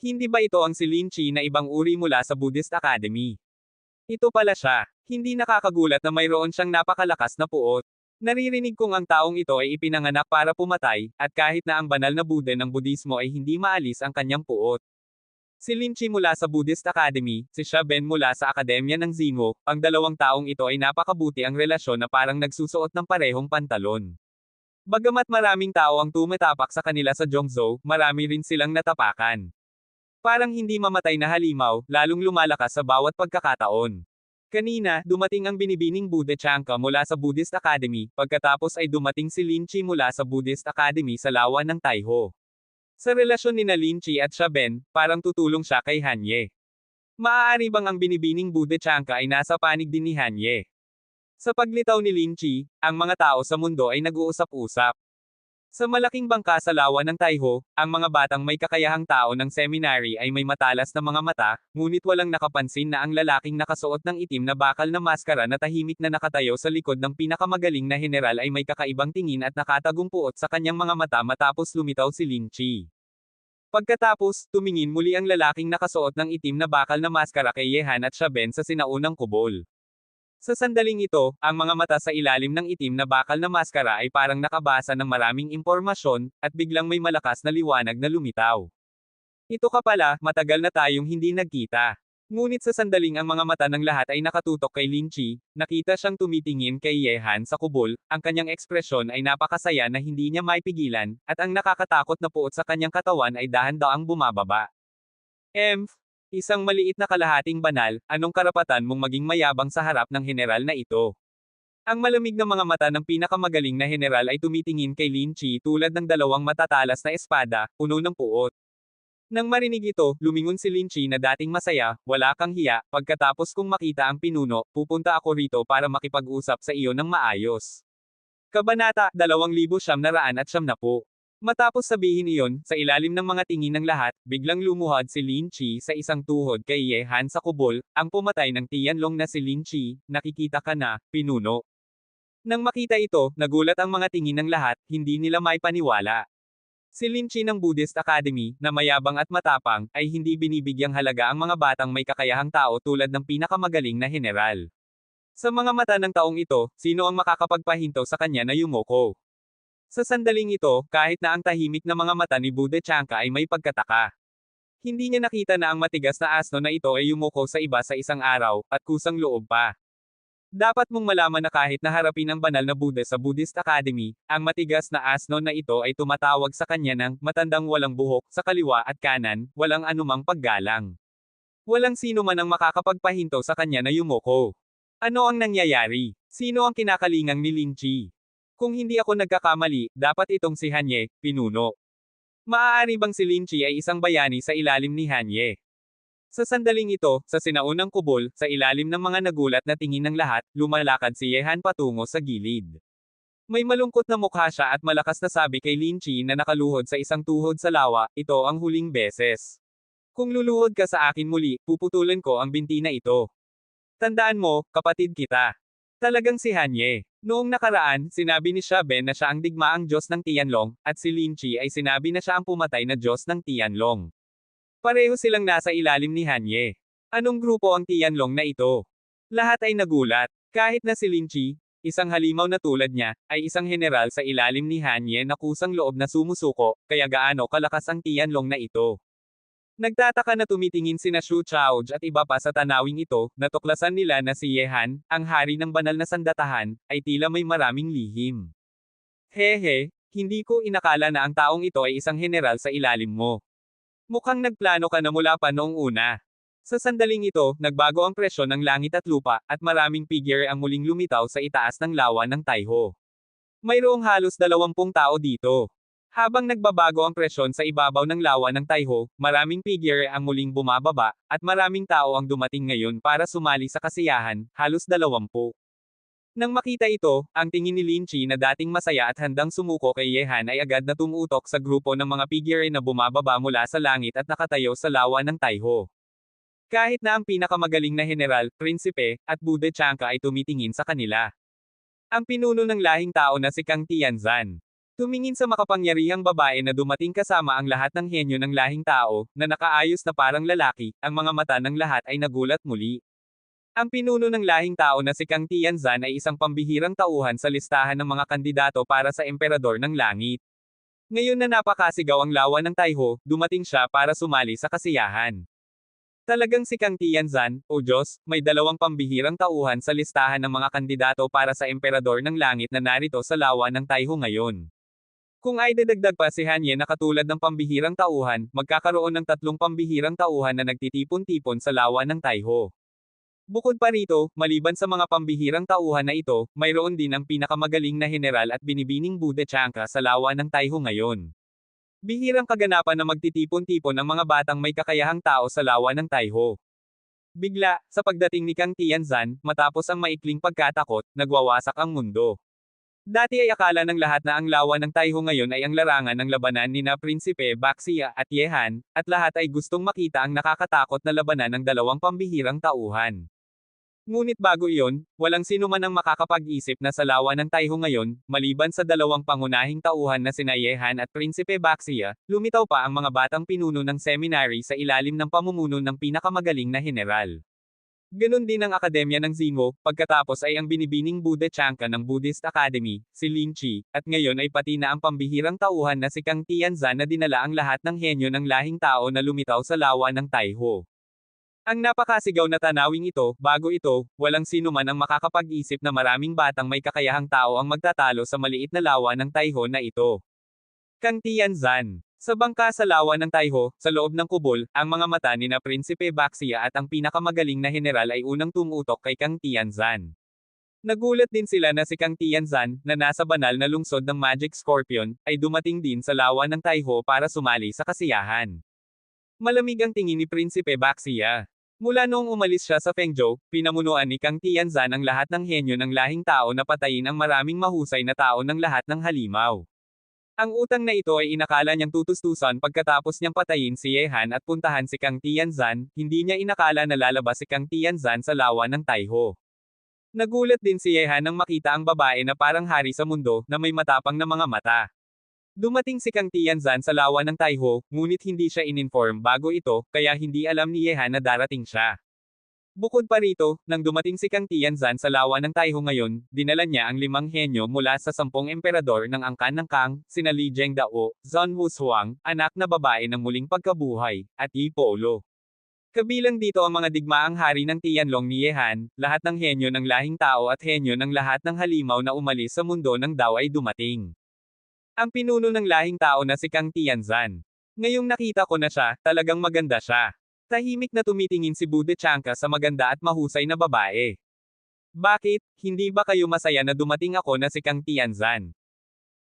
Hindi ba ito ang si Lin Chi na ibang uri mula sa Buddhist Academy? Ito pala siya. Hindi nakakagulat na mayroon siyang napakalakas na puot. Naririnig kong ang taong ito ay ipinanganak para pumatay, at kahit na ang banal na Buddha ng Budismo ay hindi maalis ang kanyang puot. Si Lin Chi mula sa Buddhist Academy, si Shaben mula sa Akademya ng Zinwo, ang dalawang taong ito ay napakabuti ang relasyon na parang nagsusuot ng parehong pantalon. Bagamat maraming tao ang tumatapak sa kanila sa Zhongzhou, marami rin silang natapakan. Parang hindi mamatay na halimaw, lalong lumalakas sa bawat pagkakataon. Kanina, dumating ang binibining Buddha Chanka mula sa Buddhist Academy, pagkatapos ay dumating si Lin Chi mula sa Buddhist Academy sa lawa ng Taiho. Sa relasyon ni Lin Chi at Shaben, parang tutulong siya kay Hanye. Maaari bang ang binibining Buddha Chanka ay nasa panig din ni Hanye? Sa paglitaw ni Lin Chi, ang mga tao sa mundo ay nag-uusap-usap. Sa malaking bangka sa lawa ng Taiho, ang mga batang may kakayahang tao ng seminary ay may matalas na mga mata, ngunit walang nakapansin na ang lalaking nakasuot ng itim na bakal na maskara na tahimik na nakatayo sa likod ng pinakamagaling na general ay may kakaibang tingin at nakatagumpuot sa kanyang mga mata matapos lumitaw si Lin Chi. Pagkatapos, tumingin muli ang lalaking nakasuot ng itim na bakal na maskara kay Yehan at Shaben sa sinaunang kubol. Sa sandaling ito, ang mga mata sa ilalim ng itim na bakal na maskara ay parang nakabasa ng maraming impormasyon, at biglang may malakas na liwanag na lumitaw. Ito ka pala, matagal na tayong hindi nagkita. Ngunit sa sandaling ang mga mata ng lahat ay nakatutok kay Lin Chi, nakita siyang tumitingin kay Yehan sa kubol, ang kanyang ekspresyon ay napakasaya na hindi niya maipigilan, at ang nakakatakot na puot sa kanyang katawan ay dahan-daang bumababa. Isang maliit na kalahating banal, anong karapatan mong maging mayabang sa harap ng general na ito? Ang malamig na mga mata ng pinakamagaling na general ay tumitingin kay Lin Chi tulad ng dalawang matatalas na espada, puno ng puot. Nang marinig ito, lumingon si Lin Chi na dating masaya, wala kang hiya, pagkatapos kong makita ang pinuno, pupunta ako rito para makipag-usap sa iyo ng maayos. Kabanata 2990. Matapos sabihin iyon, sa ilalim ng mga tingin ng lahat, biglang lumuhad si Lin Chi sa isang tuhod kay Yehan sa kubol, ang pumatay ng Tianlong na si Lin Chi, nakikita ka na, pinuno. Nang makita ito, nagulat ang mga tingin ng lahat, hindi nila maipaniwala. Si Lin Chi ng Buddhist Academy, na mayabang at matapang, ay hindi binibigyang halaga ang mga batang may kakayahang tao tulad ng pinakamagaling na general. Sa mga mata ng taong ito, sino ang makakapagpahinto sa kanya na yumoko? Sa sandaling ito, kahit na ang tahimik na mga mata ni Buddha Chanka ay may pagkataka. Hindi niya nakita na ang matigas na asno na ito ay yumuko sa iba sa isang araw, at kusang loob pa. Dapat mong malaman na kahit na harapin ang banal na Buddha sa Buddhist Academy, ang matigas na asno na ito ay tumatawag sa kanya ng matandang walang buhok sa kaliwa at kanan, walang anumang paggalang. Walang sino man ang makakapagpahinto sa kanya na yumuko. Ano ang nangyayari? Sino ang kinakalingang ni Lin Chi? Kung hindi ako nagkakamali, dapat itong si Hanye, pinuno. Maaari bang si Lin Chi ay isang bayani sa ilalim ni Hanye? Sa sandaling ito, sa sinaunang kubol, sa ilalim ng mga nagulat na tingin ng lahat, lumalakad si Yehan patungo sa gilid. May malungkot na mukha siya at malakas na sabi kay Lin Chi na nakaluhod sa isang tuhod sa lawa, ito ang huling beses. Kung luluhod ka sa akin muli, puputulan ko ang binti na ito. Tandaan mo, kapatid kita. Talagang si Hanye. Noong nakaraan, sinabi ni Xiaben na siya ang digmaang Diyos ng Tianlong, at si Lin Chi ay sinabi na siya ang pumatay na Diyos ng Tianlong. Pareho silang nasa ilalim ni Han Ye. Anong grupo ang Tianlong na ito? Lahat ay nagulat. Kahit na si Lin Chi, isang halimaw na tulad niya, ay isang general sa ilalim ni Han Ye na kusang loob na sumusuko, kaya gaano kalakas ang Tianlong na ito. Nagtataka na tumitingin sina Xu Chaoj at iba pa sa tanawing ito, natuklasan nila na si Ye Han, ang hari ng banal na sandatahan, ay tila may maraming lihim. Hehe, hindi ko inakala na ang taong ito ay isang general sa ilalim mo. Mukhang nagplano ka na mula pa noong una. Sa sandaling ito, nagbago ang presyon ng langit at lupa, at maraming figure ang muling lumitaw sa itaas ng lawa ng Taiho. Mayroong halos 20 tao dito. Habang nagbabago ang presyon sa ibabaw ng lawa ng Taiho, maraming figure ang muling bumababa, at maraming tao ang dumating ngayon para sumali sa kasiyahan, halos 20. Nang makita ito, ang tingin ni Lin Chi na dating masaya at handang sumuko kay Ye Han ay agad na tumutok sa grupo ng mga figure na bumababa mula sa langit at nakatayo sa lawa ng Taiho. Kahit na ang pinakamagaling na general, prinsipe, at Bude Chanka ay tumitingin sa kanila. Ang pinuno ng lahing tao na si Kang Tianzan. Tumingin sa makapangyarihang babae na dumating kasama ang lahat ng henyo ng lahing tao, na nakaayos na parang lalaki, ang mga mata ng lahat ay nagulat muli. Ang pinuno ng lahing tao na si Kang Tianzan ay isang pambihirang tauhan sa listahan ng mga kandidato para sa emperador ng langit. Ngayon na napakasigaw ang lawa ng Taiho, dumating siya para sumali sa kasiyahan. Talagang si Kang Tianzan, o Diyos, may 2 pambihirang tauhan sa listahan ng mga kandidato para sa emperador ng langit na narito sa lawa ng Taiho ngayon. Kung ay dadagdag pa si Han Ye na katulad ng pambihirang tauhan, magkakaroon ng 3 pambihirang tauhan na nagtitipon-tipon sa lawa ng Taiho. Bukod pa rito, maliban sa mga pambihirang tauhan na ito, mayroon din ang pinakamagaling na general at binibining Bude Chanka sa lawa ng Taiho ngayon. Bihirang kaganapan na magtitipon-tipon ang mga batang may kakayahang tao sa lawa ng Taiho. Bigla, sa pagdating ni Kang Tianzan, matapos ang maikling pagkatakot, nagwawasak ang mundo. Dati ay akala ng lahat na ang lawa ng Taiho ngayon ay ang larangan ng labanan ni na Prinsipe Baxia at Ye Han, at lahat ay gustong makita ang nakakatakot na labanan ng 2 pambihirang tauhan. Ngunit bago iyon, walang sino man ang makakapag-isip na sa lawa ng Taiho ngayon, maliban sa 2 pangunahing tauhan na sina Ye Han at Prinsipe Baxia, lumitaw pa ang mga batang pinuno ng seminary sa ilalim ng pamumuno ng pinakamagaling na general. Ganon din ang akademya ng Xinwo, pagkatapos ay ang binibining Bude Chanka ng Buddhist Academy, si Lin Chi, at ngayon ay pati na ang pambihirang tauhan na si Kang Tianzan na dinala ang lahat ng henyo ng lahing tao na lumitaw sa lawa ng Taiho. Ang napakasigaw na tanawing ito, bago ito, walang sino man ang makakapag-isip na maraming batang may kakayahang tao ang magtatalo sa maliit na lawa ng Taiho na ito. Kang Tianzan. Sa bangka sa lawa ng Taiho, sa loob ng kubol, ang mga mata ni na Prinsipe Baxia at ang pinakamagaling na general ay unang tumutok kay Kang Tianzan. Nagulat din sila na si Kang Tianzan, na nasa banal na lungsod ng Magic Scorpion, ay dumating din sa lawa ng Taiho para sumali sa kasiyahan. Malamig ang tingin ni Prinsipe Baxia. Mula noong umalis siya sa Fengzhou, pinamunuan ni Kang Tianzan ang lahat ng henyo ng lahing tao na patayin ang maraming mahusay na tao ng lahat ng halimaw. Ang utang na ito ay inakala niyang tutustusan pagkatapos niyang patayin si Ye Han at puntahan si Kang Tianzan, hindi niya inakala na lalabas si Kang Tianzan sa lawa ng Taiho. Nagulat din si Ye Han nang makita ang babae na parang hari sa mundo, na may matapang na mga mata. Dumating si Kang Tianzan sa lawa ng Taiho, ngunit hindi siya in-inform bago ito, kaya hindi alam ni Ye Han na darating siya. Bukod pa rito, nang dumating si Kang Tianzan sa lawa ng Taiho ngayon, dinala niya ang 5 henyo mula sa 10 emperador ng angkan ng Kang, sina Li Zhengdao, Zhon Wushuang, anak na babae ng muling pagkabuhay, at Yi Polo. Kabilang dito ang mga digmaang hari ng Tianlong ni Ye Han, lahat ng henyo ng lahing tao at henyo ng lahat ng halimaw na umalis sa mundo ng Dao ay dumating. Ang pinuno ng lahing tao na si Kang Tianzan. Ngayong nakita ko na siya, talagang maganda siya. Tahimik na tumitingin si Bude Chanka sa maganda at mahusay na babae. Bakit, hindi ba kayo masaya na dumating ako na si Kang Tianzan?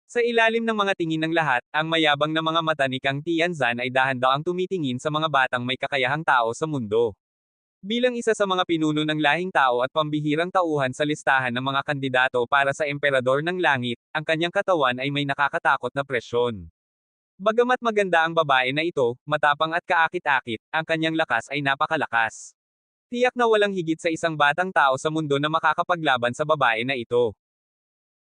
Sa ilalim ng mga tingin ng lahat, ang mayabang na mga mata ni Kang Tianzan ay dahan-daang tumitingin sa mga batang may kakayahang tao sa mundo. Bilang isa sa mga pinuno ng lahing tao at pambihirang tauhan sa listahan ng mga kandidato para sa emperador ng langit, ang kanyang katawan ay may nakakatakot na presyon. Bagamat maganda ang babae na ito, matapang at kaakit-akit, ang kanyang lakas ay napakalakas. Tiyak na walang higit sa isang batang tao sa mundo na makakapaglaban sa babae na ito.